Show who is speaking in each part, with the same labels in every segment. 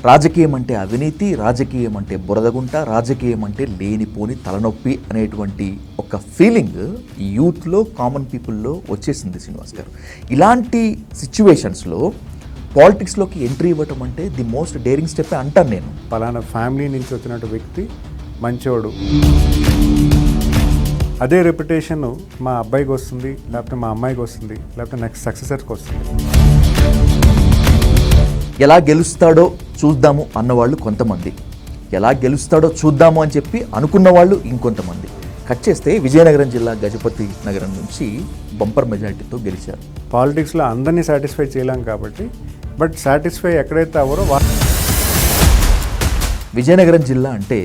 Speaker 1: రాజకీయం అంటే అవినీతి, రాజకీయం అంటే బురదగుంట, రాజకీయం అంటే లేనిపోని తలనొప్పి అనేటువంటి ఒక ఫీలింగ్ యూత్లో, కామన్ పీపుల్లో వచ్చేసింది శ్రీనివాస్ గారు. ఇలాంటి సిచ్యువేషన్స్లో పాలిటిక్స్లోకి ఎంట్రీ ఇవ్వటం అంటే ది మోస్ట్ డేరింగ్ స్టెప్ అంటాను నేను.
Speaker 2: పలానా ఫ్యామిలీ నుంచి వచ్చినట్టు వ్యక్తి మంచోడు, అదే రెప్యుటేషన్ మా అబ్బాయికి వస్తుంది, లేకపోతే మా అమ్మాయికి వస్తుంది, లేకపోతే నెక్స్ట్ సక్సెసర్కి వస్తుంది.
Speaker 1: ఎలా గెలుస్తాడో చూద్దాము అన్నవాళ్ళు కొంతమంది, ఎలా గెలుస్తాడో చూద్దాము అని చెప్పి అనుకున్న వాళ్ళు ఇంకొంతమంది. కట్ చేస్తే విజయనగరం జిల్లా గజపతి నగరం నుంచి బంపర్ మెజారిటీతో గెలిచారు.
Speaker 2: పాలిటిక్స్లో అందరినీ సాటిస్ఫై చేయలేం కాబట్టి, బట్ సాటిస్ఫై ఎక్కడైతే అవ్వరో
Speaker 1: విజయనగరం జిల్లా అంటే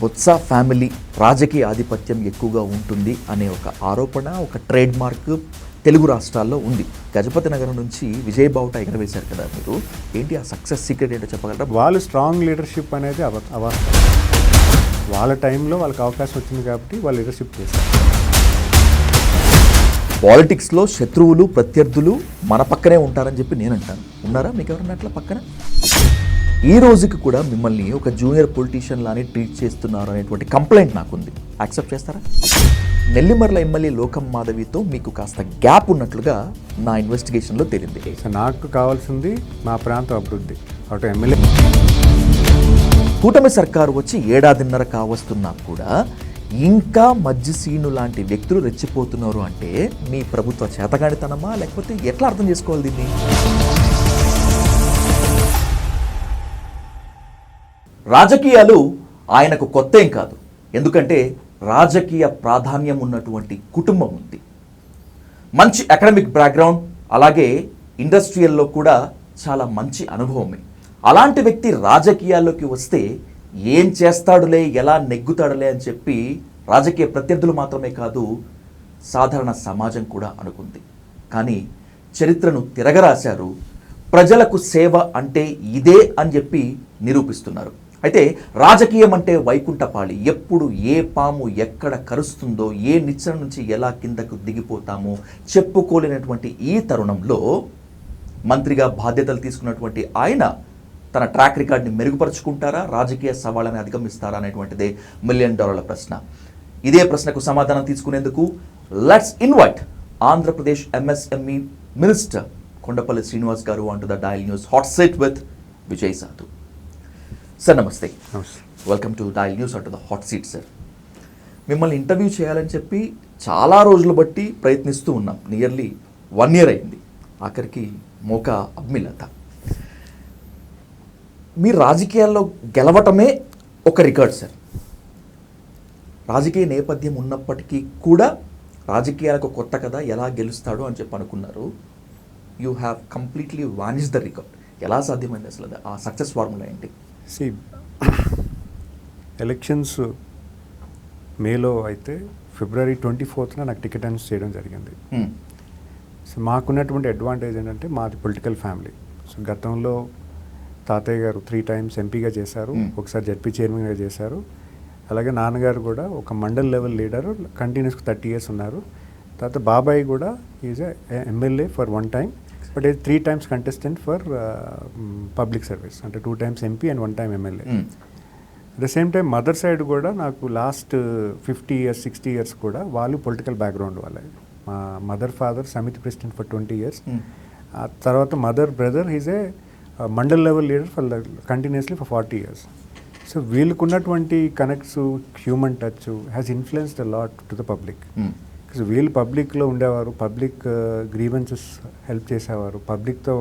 Speaker 1: బొత్స ఫ్యామిలీ రాజకీయ ఆధిపత్యం ఎక్కువగా ఉంటుంది అనే ఒక ఆరోపణ, ఒక ట్రేడ్ మార్క్ తెలుగు రాష్ట్రాల్లో ఉంది. గజపతి నగరం నుంచి విజయ్ బావుట ఎగరవేశారు కదా మీరు, ఏంటి ఆ సక్సెస్ సీక్రెట్ ఏంటో చెప్పగలరా?
Speaker 2: వాళ్ళు స్ట్రాంగ్ లీడర్షిప్ అనేది అవాస్తవం. వాళ్ళ టైంలో వాళ్ళకి అవకాశం వచ్చింది కాబట్టి వాళ్ళు లీడర్షిప్ చేశారు.
Speaker 1: పాలిటిక్స్లో శత్రువులు, ప్రత్యర్థులు మన పక్కనే ఉంటారని చెప్పి నేను అంటాను. ఉన్నారా మీకు ఎవరన్నా అట్లా పక్కన? ఈ రోజుకి కూడా మిమ్మల్ని ఒక జూనియర్ పొలిటీషియన్ లానే ట్రీట్ చేస్తున్నారు అనేటువంటి కంప్లైంట్ నాకుంది. యాక్సెప్ట్ చేస్తారా? నెల్లిమర్ల ఎమ్మెల్యే లోకం మాధవితో మీకు కాస్త గ్యాప్ ఉన్నట్లుగా నా ఇన్వెస్టిగేషన్లో తేలింది.
Speaker 2: నాకు కావాల్సింది మా ప్రాంత అభివృద్ధి. అటు ఎమ్మెల్యే
Speaker 1: కూటమి సర్కారు వచ్చి ఏడాదిన్నర కావస్తున్నా కూడా ఇంకా మధ్యసీను లాంటి వ్యక్తులు రెచ్చిపోతున్నారు అంటే మీ ప్రభుత్వ చేతగానితనమా, లేకపోతే ఎట్లా అర్థం చేసుకోవాలి దీన్ని? రాజకీయాలు ఆయనకు కొత్త ఏం కాదు, ఎందుకంటే రాజకీయ ప్రాధాన్యం ఉన్నటువంటి కుటుంబం ఉంది, మంచి అకాడమిక్ బ్యాక్గ్రౌండ్, అలాగే ఇండస్ట్రియల్లో కూడా చాలా మంచి అనుభవమే. అలాంటి వ్యక్తి రాజకీయాల్లోకి వస్తే ఏం చేస్తాడులే, ఎలా నెగ్గుతాడులే అని చెప్పి రాజకీయ ప్రత్యర్థులు మాత్రమే కాదు, సాధారణ సమాజం కూడా అనుకుంది. కానీ చరిత్రను తిరగరాశారు, ప్రజలకు సేవ అంటే ఇదే అని చెప్పి నిరూపిస్తున్నారు. అయితే రాజకీయం అంటే వైకుంఠపాళి, ఎప్పుడు ఏ పాము ఎక్కడ కరుస్తుందో, ఏ నిచ్చెన నుంచి ఎలా కిందకు దిగిపోతామో చెప్పుకోలేనటువంటి ఈ తరుణంలో మంత్రిగా బాధ్యతలు తీసుకున్నటువంటి ఆయన తన ట్రాక్ రికార్డ్ని మెరుగుపరుచుకుంటారా, రాజకీయ సవాళ్ళని అధిగమిస్తారా అనేటువంటిదే $1 మిలియన్ ప్రశ్న. ఇదే ప్రశ్నకు సమాధానం తీసుకునేందుకు let's invite Andhra Pradesh MSME minister Kondapalli Srinivas గారు అంటూ the dial news hot set with Vijay సాధు. సార్ నమస్తే, వెల్కమ్ టు డయల్ న్యూస్ అంటూ ద హాట్ సీట్. సార్, మిమ్మల్ని ఇంటర్వ్యూ చేయాలని చెప్పి చాలా రోజులు బట్టి ప్రయత్నిస్తూ ఉన్నాం. నియర్లీ 1 year అయింది. ఆఖరికి మోకా అబ్మిలత. మీరు రాజకీయాల్లో గెలవటమే ఒక రికార్డ్ సార్. రాజకీయ నేపథ్యం ఉన్నప్పటికీ కూడా రాజకీయాలకు కొత్త కదా, ఎలా గెలుస్తాడు అని చెప్పి అనుకున్నారు. You have completely vanish the record. ఎలా సాధ్యమైంది అసలు ఆ సక్సెస్ ఫార్ములా ఏంటి?
Speaker 2: ఎలక్షన్స్ మేలో అయితే February 24th నాకు టికెట్ అనౌన్స్ చేయడం జరిగింది. సో మాకున్నటువంటి అడ్వాంటేజ్ ఏంటంటే మాది పొలిటికల్ ఫ్యామిలీ. సో గతంలో తాతయ్య గారు 3 times ఎంపీగా చేశారు, ఒకసారి జడ్పీ చైర్మన్గా చేశారు. అలాగే నాన్నగారు కూడా ఒక మండల్ లెవెల్ లీడరు, కంటిన్యూస్గా 30 years ఉన్నారు. తర్వాత బాబాయ్ కూడా is MLA for 1 time, but 3 times contestant for public service, అంటే 2 times MP and 1 time MLA. At the same time mother side కూడా నాకు లాస్ట్ 50 years 60 years కూడా వాళ్ళు పొలిటికల్ బ్యాక్గ్రౌండ్ వాళ్ళే. మా mother father samiti president for 20 years. ఆ తర్వాత mother brother is a mandal level leader for continuously for 40 years. So వీళ్ళకున్నటువంటి connects, human touch has influenced a lot to the public. సో వీళ్ళు పబ్లిక్లో ఉండేవారు, పబ్లిక్ గ్రీవెన్సెస్ హెల్ప్ చేసేవారు, పబ్లిక్తో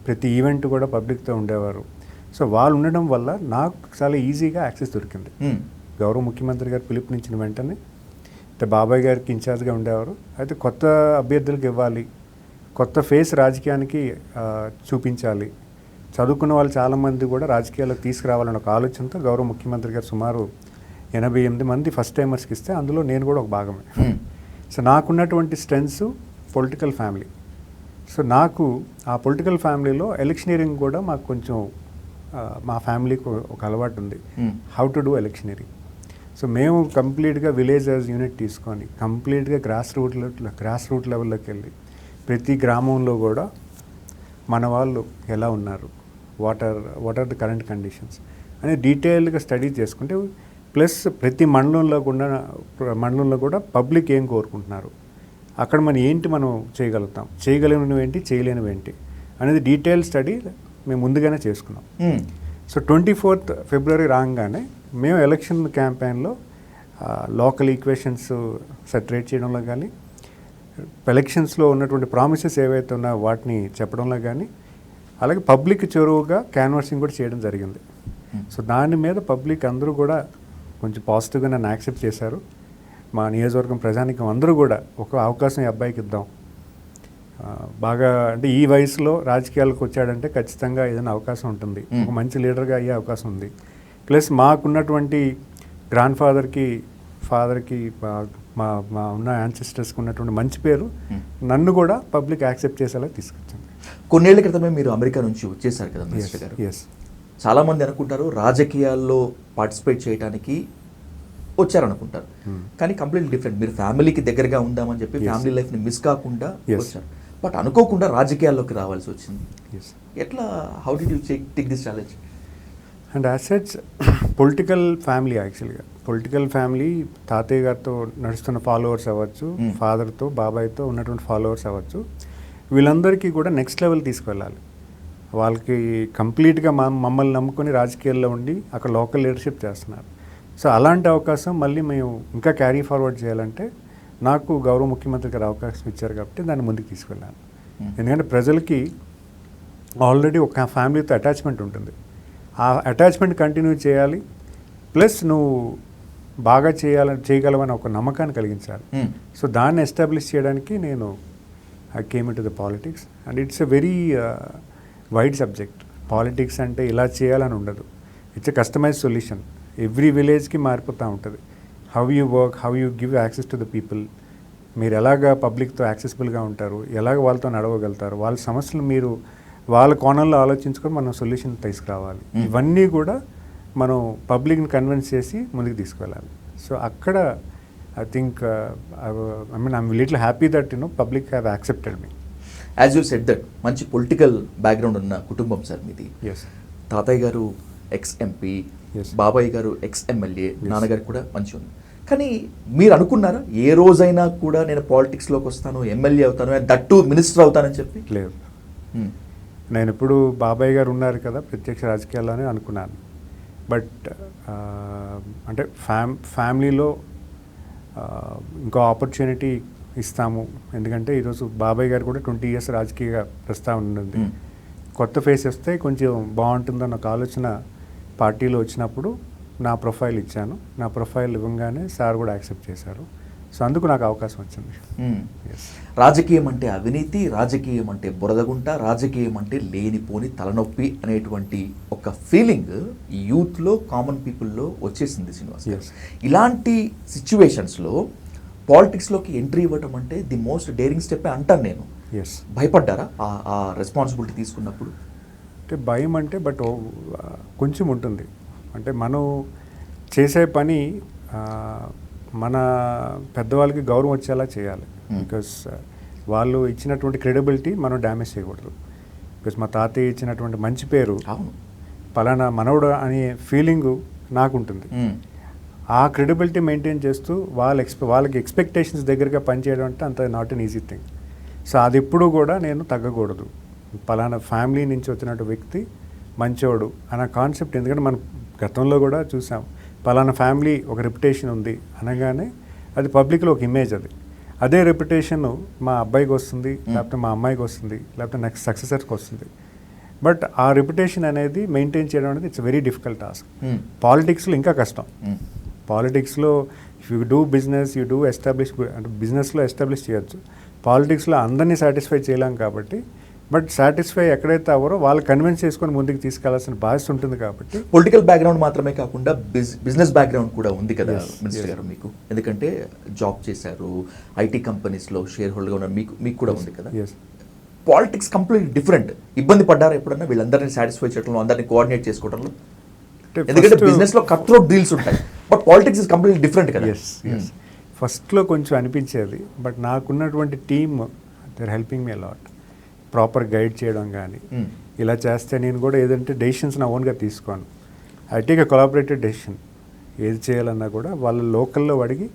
Speaker 2: ప్రతి ఈవెంట్ కూడా పబ్లిక్తో ఉండేవారు. సో వాళ్ళు ఉండడం వల్ల నాకు చాలా ఈజీగా యాక్సెస్ దొరికింది. గౌరవ ముఖ్యమంత్రి గారు పిలుపునిచ్చిన వెంటనే బాబాయ్ గారికి ఇన్ఛార్జ్గా ఉండేవారు. అయితే కొత్త అభ్యర్థులకు ఇవ్వాలి, కొత్త ఫేస్ రాజకీయానికి చూపించాలి, చదువుకున్న వాళ్ళు చాలామంది కూడా రాజకీయాలకు తీసుకురావాలని ఒక ఆలోచనతో గౌరవ ముఖ్యమంత్రి గారు సుమారు 88 మంది ఫస్ట్ టైమర్స్కి ఇస్తే అందులో నేను కూడా ఒక భాగమే. సో నాకున్నటువంటి స్ట్రెంగ్స్ పొలిటికల్ ఫ్యామిలీ. సో నాకు ఆ పొలిటికల్ ఫ్యామిలీలో ఎలక్షనీరింగ్ కూడా మాకు కొంచెం మా ఫ్యామిలీకి ఒక అలవాటు ఉంది, how to do electioneering. So మేము కంప్లీట్గా విలేజెస్ యూనిట్ తీసుకొని కంప్లీట్గా గ్రాస్ రూట్ లెవెల్లోకి వెళ్ళి ప్రతి గ్రామంలో కూడా మన వాళ్ళు ఎలా ఉన్నారు, what are the current conditions అని డీటెయిల్గా స్టడీ చేసుకుంటే, ప్లస్ ప్రతి మండలంలో కూడా పబ్లిక్ ఏం కోరుకుంటున్నారు, అక్కడ మనం చేయగలుగుతాం, చేయగలిగినవి ఏంటి, చేయలేనివి ఏంటి అనేది డీటెయిల్ స్టడీ మేము ముందుగానే చేసుకున్నాం. సో 24th ఫిబ్రవరి రాగానే మేము ఎలక్షన్ క్యాంపెయిన్లో లోకల్ ఈక్వేషన్స్ సెటరేట్ చేయడంలో కానీ, ఎలక్షన్స్లో ఉన్నటువంటి ప్రామిసెస్ ఏవైతే ఉన్నాయో వాటిని చెప్పడంలో కానీ, అలాగే పబ్లిక్ చొరవగా క్యాన్వాసింగ్ కూడా చేయడం జరిగింది. సో దాని మీద పబ్లిక్ అందరూ కూడా కొంచెం పాజిటివ్గా నన్ను యాక్సెప్ట్ చేశారు. మా నియోజకవర్గం ప్రజానికం అందరూ కూడా ఒక అవకాశం ఈ అబ్బాయికి ఇద్దాం, బాగా అంటే ఈ వయసులో రాజకీయాలకు వచ్చాడంటే ఖచ్చితంగా ఏదైనా అవకాశం ఉంటుంది, ఒక మంచి లీడర్గా అయ్యే అవకాశం ఉంది. ప్లస్ మాకున్నటువంటి గ్రాండ్ ఫాదర్కి మా ఉన్న యాన్సిస్టర్స్కి ఉన్నటువంటి మంచి పేరు నన్ను కూడా పబ్లిక్ యాక్సెప్ట్ చేసేలా తీసుకొచ్చింది.
Speaker 1: కొన్నేళ్ల క్రితమే మీరు అమెరికా నుంచి వచ్చేసారు కదా మినిస్టర్ గారు. చాలా మంది అనుకుంటారు రాజకీయాల్లో పార్టిసిపేట్ చేయడానికి వచ్చారనుకుంటారు, కానీ కంప్లీట్ డిఫరెంట్. మీరు ఫ్యామిలీకి దగ్గరగా ఉందామని చెప్పి ఫ్యామిలీ లైఫ్ని మిస్ కాకుండా వచ్చారు, బట్ అనుకోకుండా రాజకీయాల్లోకి రావాల్సి వచ్చింది. ఎట్లా, how did you take this challenge?
Speaker 2: And as such political family, యాక్చువల్గా పొలిటికల్ ఫ్యామిలీ, తాతయ్య గారితో నడుస్తున్న ఫాలోవర్స్ అవ్వచ్చు, ఫాదర్తో బాబాయ్తో ఉన్నటువంటి ఫాలోవర్స్ అవ్వచ్చు, వీళ్ళందరికీ కూడా నెక్స్ట్ లెవెల్ తీసుకువెళ్ళాలి. వాళ్ళకి కంప్లీట్గా మమ్మల్ని నమ్ముకొని రాజకీయాల్లో ఉండి అక్కడ లోకల్ లీడర్షిప్ చేస్తున్నారు. సో అలాంటి అవకాశం మళ్ళీ మేము ఇంకా క్యారీ ఫార్వర్డ్ చేయాలంటే నాకు గౌరవ ముఖ్యమంత్రి గారు అవకాశం ఇచ్చారు కాబట్టి దాన్ని ముందుకు తీసుకెళ్ళాను. ఎందుకంటే ప్రజలకి ఆల్రెడీ ఒక ఫ్యామిలీతో అటాచ్మెంట్ ఉంటుంది, ఆ అటాచ్మెంట్ కంటిన్యూ చేయాలి, ప్లస్ నువ్వు బాగా చేయగలవని ఒక నమ్మకాన్ని కలిగించాలి. సో దాన్ని ఎస్టాబ్లిష్ చేయడానికి నేను I came in to the politics. And it's a very wide subject. Politics అంటే ఇలా చేయాలని ఉండదు, it's a customize solution. Every విలేజ్కి మారిపోతూ ఉంటుంది. How you work, how you give access to the people, మీరు ఎలాగ పబ్లిక్తో యాక్సెసిబుల్గా ఉంటారు, ఎలాగ వాళ్ళతో నడవగలుగుతారు, వాళ్ళ సమస్యలు మీరు వాళ్ళ కోణంలో ఆలోచించుకొని మనం సొల్యూషన్ తీసుకురావాలి. ఇవన్నీ కూడా మనం పబ్లిక్ని కన్విన్స్ చేసి ముందుకు తీసుకువెళ్ళాలి. సో అక్కడ I think I'm little happy that public have accepted me.
Speaker 1: As you said that మంచి పొలిటికల్ బ్యాక్గ్రౌండ్ ఉన్న కుటుంబం సార్ మీది. తాతయ్య గారు ఎక్స్ ఎంపీ, బాబాయ్ గారు ఎక్స్ ఎమ్మెల్యే, నాన్నగారికి కూడా మంచి ఉంది. కానీ మీరు అనుకున్నారా ఏ రోజైనా కూడా నేను పాలిటిక్స్లోకి వస్తాను, ఎమ్మెల్యే అవుతాను, దట్టు మినిస్టర్ అవుతానని చెప్పి?
Speaker 2: లేదు, నేను ఇప్పుడు బాబాయ్ గారు ఉన్నారు కదా ప్రత్యక్ష రాజకీయాల్లోనే అనుకున్నాను. బట్ అంటే ఫ్యామిలీలో ఇంకో ఆపర్చునిటీ ఇస్తాము, ఎందుకంటే ఈరోజు బాబాయ్ గారు కూడా 20 years రాజకీయ ప్రస్తావన ఉంది. కొత్త ఫేస్ వస్తే కొంచెం బాగుంటుందన్న ఒక ఆలోచన పార్టీలో వచ్చినప్పుడు నా ప్రొఫైల్ ఇచ్చాను. నా ప్రొఫైల్ ఇవ్వగానే సార్ కూడా యాక్సెప్ట్ చేశారు. సో అందుకు నాకు అవకాశం వచ్చింది.
Speaker 1: రాజకీయం అంటే అవినీతి, రాజకీయం అంటే బురదగుంట, రాజకీయం అంటే లేనిపోని తలనొప్పి అనేటువంటి ఒక ఫీలింగ్ యూత్లో, కామన్ పీపుల్లో వచ్చేసింది శ్రీనివాస్. ఇలాంటి సిచ్యువేషన్స్లో పాలిటిక్స్లోకి ఎంట్రీ ఇవ్వటం అంటే ది మోస్ట్ డేరింగ్ స్టెప్ అంటాను నేను. భయపడ్డారా ఆ రెస్పాన్సిబిలిటీ తీసుకున్నప్పుడు?
Speaker 2: అంటే భయం అంటే బట్ కొంచెం ఉంటుంది. అంటే మనం చేసే పని మన పెద్దవాళ్ళకి గౌరవం వచ్చేలా చేయాలి. బికాస్ వాళ్ళు ఇచ్చినటువంటి క్రెడిబిలిటీ మనం డ్యామేజ్ చేయకూడదు. బికాస్ మా తాతయ్య ఇచ్చినటువంటి మంచి పేరు, పలానా మనవడు అనే ఫీలింగు నాకుంటుంది. ఆ క్రెడిబిలిటీ మెయింటైన్ చేస్తూ వాళ్ళకి ఎక్స్పెక్టేషన్స్ దగ్గరగా పనిచేయడం అంటే అంత not an easy thing. So అది ఎప్పుడూ కూడా నేను తగ్గకూడదు. పలానా ఫ్యామిలీ నుంచి వచ్చినట్టు వ్యక్తి మంచోడు అన్న కాన్సెప్ట్, ఎందుకంటే మనం గతంలో కూడా చూసాం, పలానా ఫ్యామిలీ ఒక రెప్యుటేషన్ ఉంది అనగానే అది పబ్లిక్లో ఒక ఇమేజ్, అదే రెప్యుటేషన్ మా అబ్బాయికి వస్తుంది, లేకపోతే మా అమ్మాయికి వస్తుంది, లేకపోతే నెక్స్ట్ సక్సెసర్కి వస్తుంది. బట్ ఆ రెప్యుటేషన్ అనేది మెయింటైన్ చేయడం అనేది ఇట్స్ వెరీ డిఫికల్ట్ టాస్క్. పాలిటిక్స్లో ఇంకా కష్టం. పాలిటిక్స్లో if you do business, you do establish, అంటే బిజినెస్లో ఎస్టాబ్లిష్ చేయొచ్చు, పాలిటిక్స్లో అందరినీ సాటిస్ఫై చేయలేం కాబట్టి. బట్ సాటిస్ఫై ఎక్కడైతే అవ్వరో వాళ్ళు కన్విన్స్ చేసుకొని ముందుకు తీసుకెళ్లాల్సిన బాధ్యత ఉంటుంది కాబట్టి.
Speaker 1: పొలిటికల్ బ్యాక్గ్రౌండ్ మాత్రమే కాకుండా బిజినెస్ బ్యాక్గ్రౌండ్ కూడా ఉంది కదా మినిస్టర్ గారు మీకు, ఎందుకంటే జాబ్ చేశారు, ఐటీ కంపెనీస్లో షేర్ హోల్డర్గా ఉన్నారు, మీకు కూడా ఉంది కదా. Politics complete different. ఇబ్బంది పడ్డారా ఎప్పుడన్నా వీళ్ళందరినీ సాటిస్ఫై చేయడంలో, అందరినీ కోఆర్డినేట్ చేసుకోవడంలో? ఎందుకంటే బిజినెస్లో కట్ త్రోట్ డీల్స్ ఉంటాయి, but politics is complete different కదా.
Speaker 2: ఫస్ట్లో కొంచెం అనిపించేది, బట్ నాకున్నటువంటి team they are helping me a lot. Proper guide చేయడం కానీ, ఇలా చేస్తే నేను కూడా ఏదంటే డెసిషన్స్ నా ఓన్గా తీసుకోను. I take a collaborated decision. ఏది చేయాలన్నా కూడా వాళ్ళ లోకల్లో అడిగి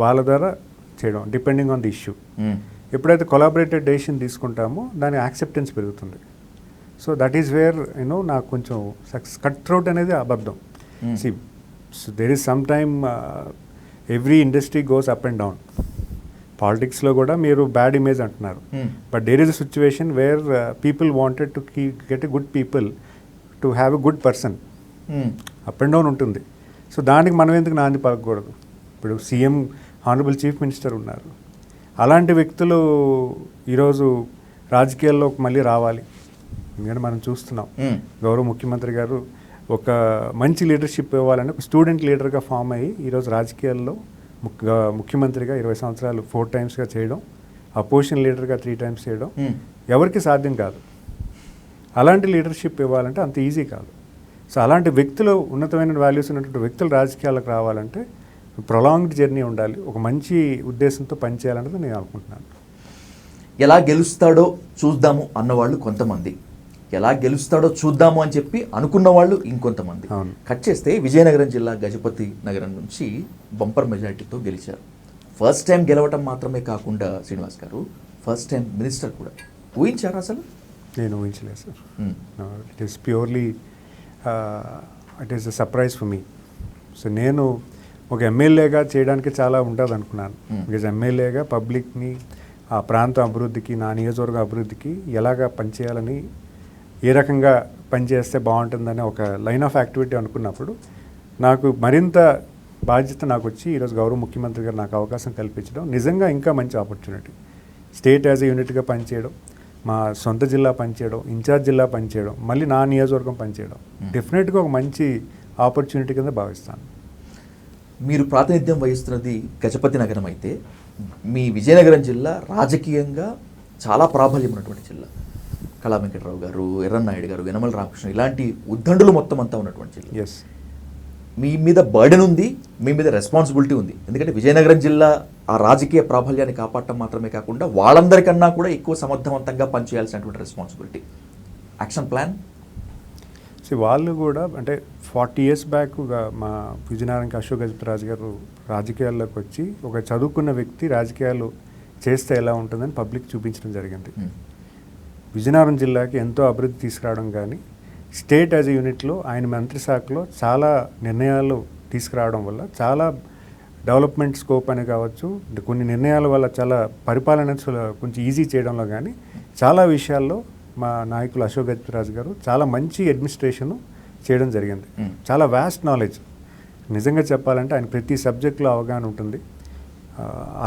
Speaker 2: వాళ్ళ ద్వారా చేయడం, డిపెండింగ్ ఆన్ ది ఇష్యూ. ఎప్పుడైతే కొలాబరేటెడ్ డెసిషన్ తీసుకుంటామో దాని యాక్సెప్టెన్స్ పెరుగుతుంది. సో దట్ ఈస్ వేర్ నాకు కొంచెం కట్ థ్రోట్ అనేది అబద్ధం. So there is some time every industry goes up and down. పాలిటిక్స్లో కూడా మీరు బ్యాడ్ ఇమేజ్ అంటున్నారు, but there is a situation where people wanted to get a good people to have a good person. Up and down ఉంటుంది. So దానికి మనం ఎందుకు నాంది పలకూడదు? ఇప్పుడు సీఎం హానరబుల్ చీఫ్ మినిస్టర్ ఉన్నారు. అలాంటి వ్యక్తులు ఈరోజు రాజకీయాల్లోకి మళ్ళీ రావాలి. ఎందుకంటే మనం చూస్తున్నాం గౌరవ ముఖ్యమంత్రి గారు ఒక మంచి లీడర్షిప్ ఇవ్వాలని ఒక స్టూడెంట్ లీడర్గా ఫామ్ అయ్యి ఈరోజు రాజకీయాల్లో ముఖ్యమంత్రిగా 20 సంవత్సరాలు 4 టైమ్స్గా చేయడం, అపోజిషన్ లీడర్గా 3 టైమ్స్ చేయడం ఎవరికి సాధ్యం కాదు. అలాంటి లీడర్షిప్ ఇవ్వాలంటే అంత ఈజీ కాదు. సో అలాంటి వ్యక్తులు, ఉన్నతమైన వాల్యూస్ ఉన్నటువంటి వ్యక్తులు రాజకీయాలకు రావాలంటే ప్రొలాంగ్డ్ జర్నీ ఉండాలి. ఒక మంచి ఉద్దేశంతో పనిచేయాలన్నది నేను అనుకుంటున్నాను.
Speaker 1: ఎలా గెలుస్తాడో చూద్దాము అన్నవాళ్ళు కొంతమంది, ఎలా గెలుస్తాడో చూద్దాము అని చెప్పి అనుకున్న వాళ్ళు ఇంకొంతమంది. కట్ చేస్తే విజయనగరం జిల్లా గజపతి నగరం నుంచి బంపర్ మెజారిటీతో గెలిచారు. ఫస్ట్ టైం గెలవటం మాత్రమే కాకుండా శ్రీనివాస్ గారు ఫస్ట్ టైం మినిస్టర్ కూడా. ఊహించారా అసలు?
Speaker 2: నేను ఊహించలేదు sir. It is purely it is a surprise for me. So నేను ఒక ఎమ్మెల్యేగా చేయడానికి చాలా ఉంటుంది అనుకున్నాను. బికాజ్ ఎమ్మెల్యేగా పబ్లిక్ని, ఆ ప్రాంతం అభివృద్ధికి, నా నియోజకవర్గం అభివృద్ధికి ఎలాగా పనిచేయాలని, ఏ రకంగా పనిచేస్తే బాగుంటుందని ఒక లైన్ ఆఫ్ యాక్టివిటీ అనుకున్నప్పుడు నాకు మరింత బాధ్యత నాకు వచ్చి ఈరోజు గౌరవ ముఖ్యమంత్రి గారు నాకు అవకాశం కల్పించడం నిజంగా ఇంకా మంచి ఆపర్చునిటీ. స్టేట్ యాజ్ ఎ యూనిట్గా పనిచేయడం, మా సొంత జిల్లా పనిచేయడం, ఇన్ఛార్జ్ జిల్లా పనిచేయడం, మళ్ళీ నా నియోజకవర్గం పనిచేయడం డెఫినెట్గా ఒక మంచి ఆపర్చునిటీ కింద భావిస్తాను.
Speaker 1: మీరు ప్రాతినిధ్యం వహిస్తున్నది గజపతి నగరం అయితే, మీ విజయనగరం జిల్లా రాజకీయంగా చాలా ప్రాబల్యం ఉన్నటువంటి జిల్లా. కళా వెంకటరావు గారు, ఎర్రన్నాయుడు గారు, యనమల రామకృష్ణ ఇలాంటి ఉద్దండులు మొత్తం అంతా ఉన్నటువంటి జిల్లా.
Speaker 2: ఎస్,
Speaker 1: మీ మీద బర్డెన్ ఉంది, మీ మీద రెస్పాన్సిబిలిటీ ఉంది. ఎందుకంటే విజయనగరం జిల్లా ఆ రాజకీయ ప్రాబల్యాన్ని కాపాడటం మాత్రమే కాకుండా వాళ్ళందరికన్నా కూడా ఎక్కువ సమర్థవంతంగా పనిచేయాల్సినటువంటి రెస్పాన్సిబిలిటీ. యాక్షన్ ప్లాన్
Speaker 2: వాళ్ళు కూడా అంటే 40 years బ్యాక్ మా విజయనగరంకి అశోక్ గజపతిరాజు గారు రాజకీయాల్లోకి వచ్చి ఒక చదువుకున్న వ్యక్తి రాజకీయాలు చేస్తే ఎలా ఉంటుందని పబ్లిక్ చూపించడం జరిగింది. విజయనగరం జిల్లాకి ఎంతో అభివృద్ధి తీసుకురావడం కానీ, స్టేట్ యాజ్ ఎ యూనిట్లో ఆయన మంత్రి శాఖలో చాలా నిర్ణయాలు తీసుకురావడం వల్ల చాలా డెవలప్మెంట్ స్కోప్ అని కావచ్చు, కొన్ని నిర్ణయాల వల్ల చాలా పరిపాలన కొంచెం ఈజీ చేయడంలో కానీ చాలా విషయాల్లో మా నాయకులు అశోక్ గజపతిరాజు గారు చాలా మంచి అడ్మినిస్ట్రేషన్ చేయడం జరిగింది. చాలా వాస్ట్ నాలెడ్జ్. నిజంగా చెప్పాలంటే ఆయన ప్రతి సబ్జెక్టులో అవగాహన ఉంటుంది.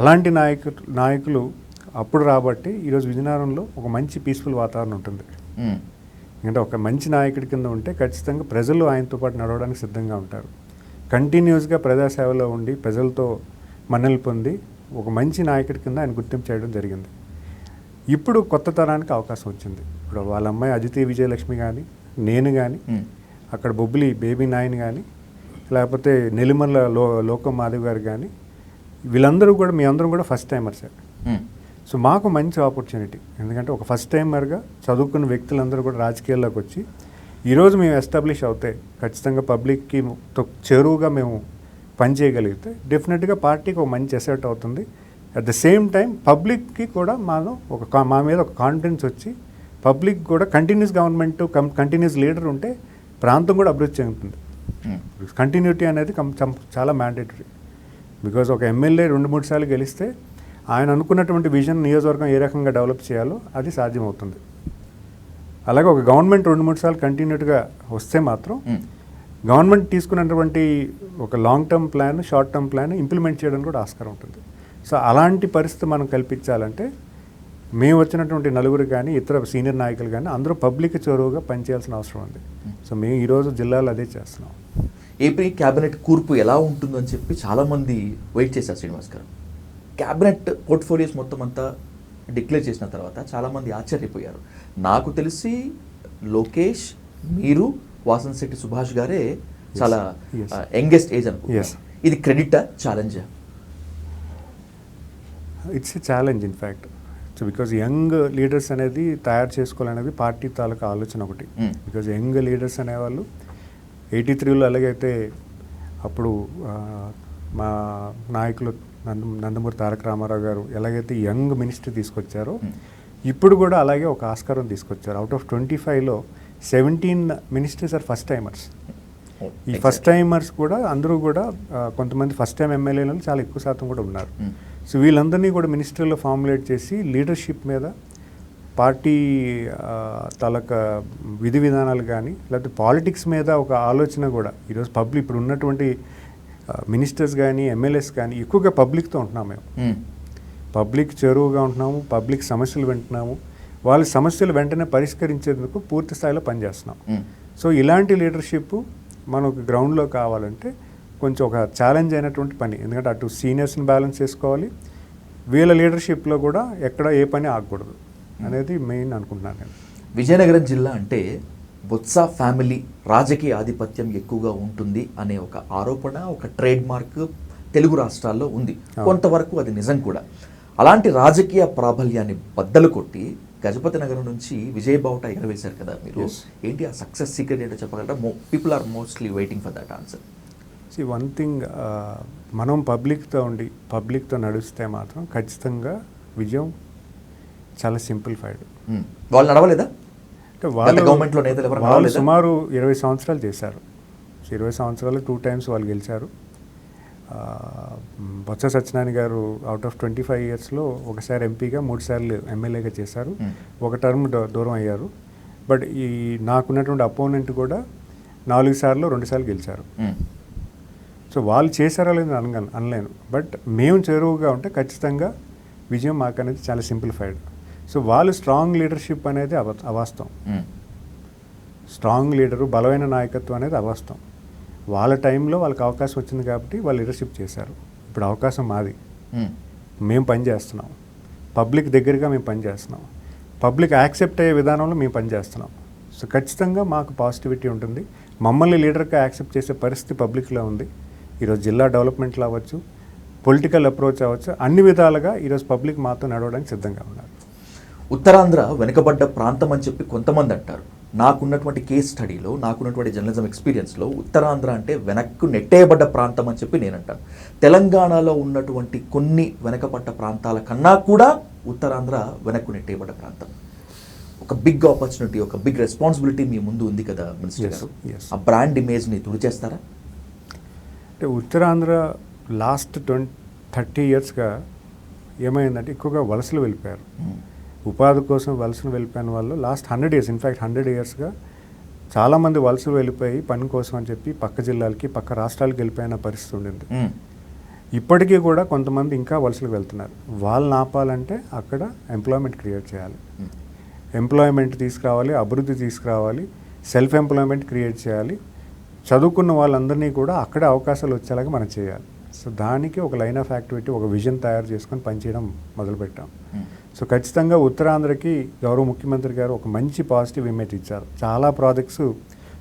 Speaker 2: అలాంటి నాయకులు అప్పుడు రాబట్టి ఈరోజు విజయనగరంలో ఒక మంచి పీస్ఫుల్ వాతావరణం ఉంటుంది. ఎందుకంటే ఒక మంచి నాయకుడి కింద ఉంటే ఖచ్చితంగా ప్రజలు ఆయనతో పాటు నడవడానికి సిద్ధంగా ఉంటారు. కంటిన్యూస్గా ప్రజాసేవలో ఉండి ప్రజలతో మన్నలు పొంది ఒక మంచి నాయకుడి కింద ఆయన గుర్తింపు చేయడం జరిగింది. ఇప్పుడు కొత్త తరానికి అవకాశం వచ్చింది. ఇప్పుడు వాళ్ళ అమ్మాయి అదితి విజయలక్ష్మి కానీ, నేను కానీ, అక్కడ బొబ్బిలి బేబీ నాయన్ కానీ, లేకపోతే నెల్లిమల్ల లోకం మాధవ్ గారు కానీ, వీళ్ళందరూ కూడా మీ అందరం కూడా ఫస్ట్ టైమర్సే. సో మాకు మంచి ఆపర్చునిటీ. ఎందుకంటే ఒక ఫస్ట్ టైమర్గా చదువుకున్న వ్యక్తులందరూ కూడా రాజకీయాల్లోకి వచ్చి ఈరోజు మేము ఎస్టాబ్లిష్ అవుతే ఖచ్చితంగా పబ్లిక్కి చెరువుగా మేము పనిచేయగలిగితే డెఫినెట్గా పార్టీకి ఒక మంచి అసెట్ అవుతుంది. అట్ ద సేమ్ టైం పబ్లిక్కి కూడా మా మీద ఒక కాన్ఫిడెన్స్ వచ్చి పబ్లిక్ కూడా కంటిన్యూస్ గవర్నమెంట్ కంటిన్యూస్ లీడర్ ఉంటే ప్రాంతం కూడా అభివృద్ధి చెందుతుంది. కంటిన్యూటీ అనేది చాలా మ్యాండేటరీ. బికాజ్ ఒక ఎమ్మెల్యే 2-3 సార్లు గెలిస్తే ఆయన అనుకున్నటువంటి విజన్ నియోజకవర్గం ఏ రకంగా డెవలప్ చేయాలో అది సాధ్యమవుతుంది. అలాగే ఒక గవర్నమెంట్ 2-3 సార్లు కంటిన్యూట్గా వస్తే మాత్రం గవర్నమెంట్ తీసుకున్నటువంటి ఒక long term plan, short term plan implement చేయడానికి కూడా ఆస్కారం ఉంటుంది. సో అలాంటి పరిస్థితి మనం కల్పించాలంటే మేము వచ్చినటువంటి నలుగురు కానీ ఇతర సీనియర్ నాయకులు కానీ అందరూ పబ్లిక్ చొరవగా పనిచేయాల్సిన అవసరం ఉంది. సో మేము ఈరోజు జిల్లాలో అదే చేస్తున్నాం.
Speaker 1: ఏపీ క్యాబినెట్ కూర్పు ఎలా ఉంటుందని చెప్పి చాలామంది వెయిట్ చేశారు శ్రీనివాస్ గారు. క్యాబినెట్ పోర్ట్ఫోలియోస్ మొత్తం అంతా డిక్లేర్ చేసిన తర్వాత చాలామంది ఆశ్చర్యపోయారు. నాకు తెలిసి లోకేష్, మీరు, వాసంశెట్టి సుభాష్ గారే చాలా యంగెస్ట్ ఏజ్ అనుకుంటున్నారు. ఇది క్రెడిటా, ఛాలెంజా?
Speaker 2: It's a challenge. In fact so because young leaders అనేది తయారు చేసుకోవాలనేది పార్టీ తాలూకా ఆలోచన ఒకటి. బికాజ్ యంగ్ లీడర్స్ అనేవాళ్ళు 83లో ఎలాగైతే అప్పుడు మా నాయకులు నందమూరి తారక రామారావు గారు ఎలాగైతే యంగ్ మినిస్ట్రీ తీసుకొచ్చారో ఇప్పుడు కూడా అలాగే ఒక ఆస్కారం తీసుకొచ్చారు. అవుట్ ఆఫ్ 25లో 17 మినిస్టర్స్ ఆర్ ఫస్ట్ టైమర్స్. ఈ ఫస్ట్ టైమర్స్ కూడా అందరూ కూడా కొంతమంది ఫస్ట్ టైం ఎమ్మెల్యేలు చాలా ఎక్కువ శాతం కూడా ఉన్నారు. సో వీళ్ళందరినీ కూడా మినిస్ట్రీలో ఫార్ములేట్ చేసి లీడర్షిప్ మీద పార్టీ తాలూకా విధి విధానాలు కానీ లేకపోతే పాలిటిక్స్ మీద ఒక ఆలోచన కూడా ఈరోజు పబ్లిక్ ఇప్పుడు ఉన్నటువంటి మినిస్టర్స్ కానీ ఎమ్మెల్యేస్ కానీ ఎక్కువగా పబ్లిక్తో ఉంటున్నాం మేము. పబ్లిక్ చేరువుగా ఉంటున్నాము, పబ్లిక్ సమస్యలు వింటున్నాము, వాళ్ళ సమస్యలు వెంటనే పరిష్కరించేందుకు పూర్తి స్థాయిలో పనిచేస్తున్నాం. సో ఇలాంటి లీడర్షిప్ మనకు గ్రౌండ్లో కావాలంటే కొంచెం ఒక ఛాలెంజ్ అయినటువంటి పని. ఎందుకంటే అటు సీనియర్స్ని బ్యాలెన్స్ చేసుకోవాలి, వీళ్ళ లీడర్షిప్లో కూడా ఎక్కడ ఏ పని ఆగకూడదు అనేది మెయిన్ అనుకుంటున్నాను నేను.
Speaker 1: విజయనగరం జిల్లా అంటే బొత్స ఫ్యామిలీ రాజకీయ ఆధిపత్యం ఎక్కువగా ఉంటుంది అనే ఒక ఆరోపణ, ఒక ట్రేడ్ మార్క్ తెలుగు రాష్ట్రాల్లో ఉంది. కొంతవరకు అది నిజం కూడా. అలాంటి రాజకీయ ప్రాబల్యాన్ని బద్దలు కొట్టి గజపతి నగరం నుంచి విజయ్ బావుటా ఎగరవేశారు కదా మీరు. ఏంటి ఆ సక్సెస్ సీక్రెట్ ఏంటో చెప్పగలరా? People are mostly waiting for that answer.
Speaker 2: One thing, మనం పబ్లిక్తో ఉండి పబ్లిక్తో నడిస్తే మాత్రం ఖచ్చితంగా విజయం చాలా సింప్లిఫైడ్.
Speaker 1: వాళ్ళు నడవలేదా?
Speaker 2: అంటే వాళ్ళు సుమారు 20 సంవత్సరాలు చేశారు. 20 సంవత్సరాలు 2 times వాళ్ళు గెలిచారు. బొత్స సత్యనారాయణ గారు అవుట్ ఆఫ్ 25 yearsలో ఒకసారి ఎంపీగా 3 సార్లు ఎమ్మెల్యేగా చేశారు. ఒక టర్మ్ దూరం అయ్యారు. బట్ ఈ నాకున్నటువంటి అపోనెంట్ కూడా 4 సార్లు 2 సార్లు గెలిచారు. సో వాళ్ళు చేశారా లేదు అనలేను. బట్ మేము చేరువుగా ఉంటే ఖచ్చితంగా విజయం మాకు అనేది చాలా సింప్లిఫైడ్. సో వాళ్ళు స్ట్రాంగ్ లీడర్షిప్ అనేది అవాస్తవం. స్ట్రాంగ్ లీడరు, బలమైన నాయకత్వం అనేది అవాస్తవం. వాళ్ళ టైంలో వాళ్ళకి అవకాశం వచ్చింది కాబట్టి వాళ్ళు లీడర్షిప్ చేశారు. ఇప్పుడు అవకాశం మాది, మేము పనిచేస్తున్నాం. పబ్లిక్ దగ్గరగా మేము పనిచేస్తున్నాం. పబ్లిక్ యాక్సెప్ట్ అయ్యే విధానంలో మేము పనిచేస్తున్నాం. సో ఖచ్చితంగా మాకు పాజిటివిటీ ఉంటుంది. మమ్మల్ని లీడర్గా యాక్సెప్ట్ చేసే పరిస్థితి పబ్లిక్లో ఉంది. ఈరోజు జిల్లా డెవలప్మెంట్లో అవ్వచ్చు, పొలిటికల్ అప్రోచ్ అవ్వచ్చు, అన్ని విధాలుగా ఈరోజు పబ్లిక్ మాతో నడవడానికి సిద్ధంగా ఉన్నారు.
Speaker 1: ఉత్తరాంధ్ర వెనుకబడ్డ ప్రాంతం అని చెప్పి కొంతమంది అంటారు. నాకున్నటువంటి కేస్ స్టడీలో, నాకున్నటువంటి జర్నలిజం ఎక్స్పీరియన్స్లో ఉత్తరాంధ్ర అంటే వెనక్కు నెట్టేయబడ్డ ప్రాంతం అని చెప్పి నేను అంటాను. తెలంగాణలో ఉన్నటువంటి కొన్ని వెనకబడ్డ ప్రాంతాల కన్నా కూడా ఉత్తరాంధ్ర వెనక్కు నెట్టేయబడ్డ ప్రాంతం. ఒక బిగ్ ఆపర్చునిటీ, ఒక బిగ్ రెస్పాన్సిబిలిటీ మీ ముందు ఉంది కదా మినిస్టర్ గారు. ఆ బ్రాండ్ ఇమేజ్ని తుడిచేస్తారా?
Speaker 2: అంటే ఉత్తరాంధ్ర లాస్ట్ 30 yearsగా ఏమైందంటే ఎక్కువగా వలసలు వెళ్ళిపోయారు. ఉపాధి కోసం వలసలు వెళ్ళిపోయిన వాళ్ళు లాస్ట్ 100 years, ఇన్ఫ్యాక్ట్ 100 yearsగా చాలామంది వలసలు వెళ్ళిపోయి పని కోసం అని చెప్పి పక్క జిల్లాలకి, పక్క రాష్ట్రాలకు వెళ్ళిపోయిన పరిస్థితి ఉండింది. ఇప్పటికీ కూడా కొంతమంది ఇంకా వలసలకు వెళ్తున్నారు. వాళ్ళని ఆపాలంటే అక్కడ ఎంప్లాయ్మెంట్ క్రియేట్ చేయాలి, ఎంప్లాయ్మెంట్ తీసుకురావాలి, అభివృద్ధి తీసుకురావాలి, సెల్ఫ్ ఎంప్లాయ్మెంట్ క్రియేట్ చేయాలి. చదువుకున్న వాళ్ళందరినీ కూడా అక్కడే అవకాశాలు వచ్చేలాగా మనం చేయాలి. సో దానికి ఒక లైన్ ఆఫ్ యాక్టివిటీ, ఒక విజన్ తయారు చేసుకొని పనిచేయడం మొదలుపెట్టాం. సో ఖచ్చితంగా ఉత్తరాంధ్రకి గౌరవ ముఖ్యమంత్రి గారు ఒక మంచి పాజిటివ్ ఇమేజ్ ఇచ్చారు. చాలా ప్రాజెక్ట్స్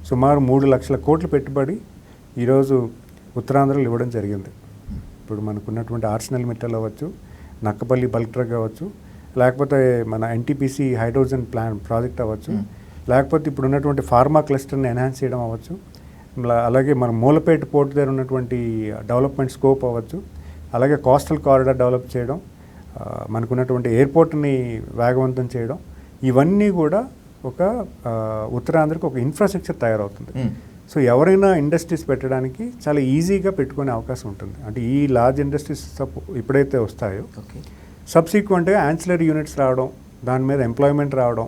Speaker 2: సుమారు 3 లక్షల కోట్లు పెట్టుబడి ఈరోజు ఉత్తరాంధ్రలో ఇవ్వడం జరిగింది. ఇప్పుడు మనకున్నటువంటి ఆర్సెనల్ మిట్టల్ అవ్వచ్చు, నక్కపల్లి బల్క్ ట్రక్ అవ్వచ్చు, లేకపోతే మన ఎన్టీపీసీ హైడ్రోజన్ ప్లాంట్ ప్రాజెక్ట్ అవ్వచ్చు, లేకపోతే ఇప్పుడు ఉన్నటువంటి ఫార్మా క్లస్టర్ని ఎన్హాన్స్ చేయడం అవ్వచ్చు, అలాగే మన మూలపేట పోర్ట్ దగ్గర ఉన్నటువంటి డెవలప్మెంట్ స్కోప్ అవ్వచ్చు, అలాగే కోస్టల్ కారిడార్ డెవలప్ చేయడం, మనకున్నటువంటి ఎయిర్పోర్ట్ని వేగవంతం చేయడం, ఇవన్నీ కూడా ఒక ఉత్తరాంధ్రకు ఒక ఇన్ఫ్రాస్ట్రక్చర్ తయారవుతుంది. సో ఎవరైనా ఇండస్ట్రీస్ పెట్టడానికి చాలా ఈజీగా పెట్టుకునే అవకాశం ఉంటుంది. అంటే ఈ లార్జ్ ఇండస్ట్రీస్ ఎప్పుడైతే వస్తాయో సబ్సిక్వెంట్గా యాన్సిలరీ యూనిట్స్ రావడం, దాని మీద ఎంప్లాయ్మెంట్ రావడం,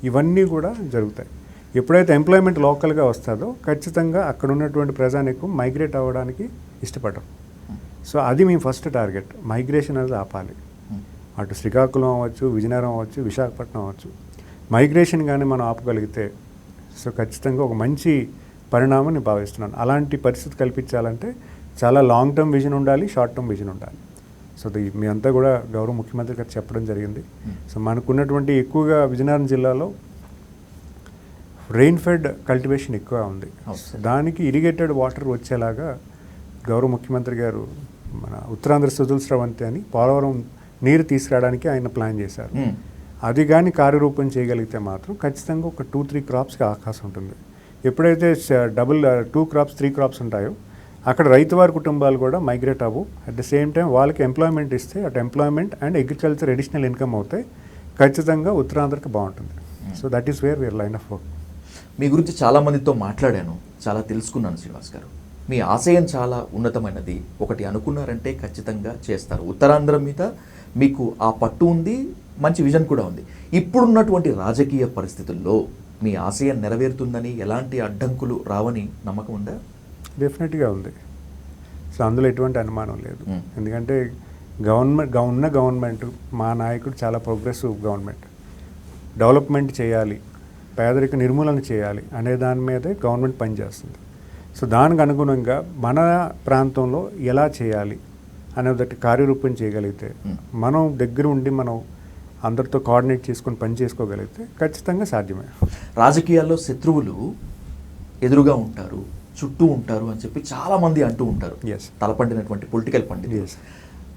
Speaker 2: ఇవన్నీ కూడా జరుగుతాయి. ఎప్పుడైతే ఎంప్లాయ్మెంట్ లోకల్గా వస్తుందో ఖచ్చితంగా అక్కడ ఉన్నటువంటి ప్రజానికం మైగ్రేట్ అవ్వడానికి ఇష్టపడరు. సో అది మేము ఫస్ట్ టార్గెట్, మైగ్రేషన్ అనేది ఆపాలి. అటు శ్రీకాకుళం అవ్వచ్చు, విజయనగరం అవ్వచ్చు, విశాఖపట్నం అవ్వచ్చు, మైగ్రేషన్ కానీ మనం ఆపగలిగితే సో ఖచ్చితంగా ఒక మంచి పరిణామం నేను భావిస్తున్నాను. అలాంటి పరిస్థితి కల్పించాలంటే చాలా లాంగ్ టర్మ్ విజన్ ఉండాలి, షార్ట్ టర్మ్ విజన్ ఉండాలి. సో మీ అంతా కూడా గౌరవ ముఖ్యమంత్రి గారు చెప్పడం జరిగింది. సో మనకున్నటువంటి ఎక్కువగా విజయనగరం జిల్లాలో రెయిన్ ఫెడ్ కల్టివేషన్ ఎక్కువ ఉంది. దానికి ఇరిగేటెడ్ వాటర్ వచ్చేలాగా గౌరవ ముఖ్యమంత్రి గారు మన ఉత్తరాంధ్ర సుజల స్రవంతి అని పోలవరం నీరు తీసుకురావడానికి ఆయన ప్లాన్ చేశారు. అది కానీ కార్యరూపం చేయగలిగితే మాత్రం ఖచ్చితంగా ఒక 2-3 క్రాప్స్కి అవకాశం ఉంటుంది. ఎప్పుడైతే 2 క్రాప్స్ 3 క్రాప్స్ ఉంటాయో అక్కడ రైతువారి కుటుంబాలు కూడా మైగ్రేట్ అవ్వు. అట్ ద సేమ్ టైం వాళ్ళకి ఎంప్లాయ్మెంట్ ఇస్తే అటు employment and agriculture additional income అవుతాయి. ఖచ్చితంగా ఉత్తరాంధ్రకి బాగుంటుంది. So that is where we are line of work.
Speaker 1: మీ గురించి చాలామందితో మాట్లాడాను, చాలా తెలుసుకున్నాను శ్రీనివాస్ గారు. మీ ఆశయం చాలా ఉన్నతమైనది. ఒకటి అనుకున్నారంటే ఖచ్చితంగా చేస్తారు. ఉత్తరాంధ్ర మీద మీకు ఆ పట్టు ఉంది, మంచి విజన్ కూడా ఉంది. ఇప్పుడున్నటువంటి రాజకీయ పరిస్థితుల్లో మీ ఆశయం నెరవేరుతుందని, ఎలాంటి అడ్డంకులు రావని నమ్మకం ఉందా?
Speaker 2: డెఫినెట్గా ఉంది. సో అందులో ఎటువంటి అనుమానం లేదు. ఎందుకంటే గవర్నమెంట్ మా నాయకుడు చాలా ప్రోగ్రెసివ్ గవర్నమెంట్, డెవలప్మెంట్ చేయాలి, పేదరిక నిర్మూలన చేయాలి అనే దాని మీదే గవర్నమెంట్ పనిచేస్తుంది. సో దానికి అనుగుణంగా మన ప్రాంతంలో ఎలా చేయాలి అనేదటి కార్యరూపం చేయగలిగితే, మనం దగ్గర ఉండి మనం అందరితో కోఆర్డినేట్ చేసుకొని పని చేసుకోగలిగితే ఖచ్చితంగా సాధ్యమే.
Speaker 1: రాజకీయాల్లో శత్రువులు ఎదురుగా ఉంటారు, చుట్టూ ఉంటారు అని చెప్పి చాలామంది అంటూ ఉంటారు. తలపండినటువంటి పొలిటికల్ పండితులు.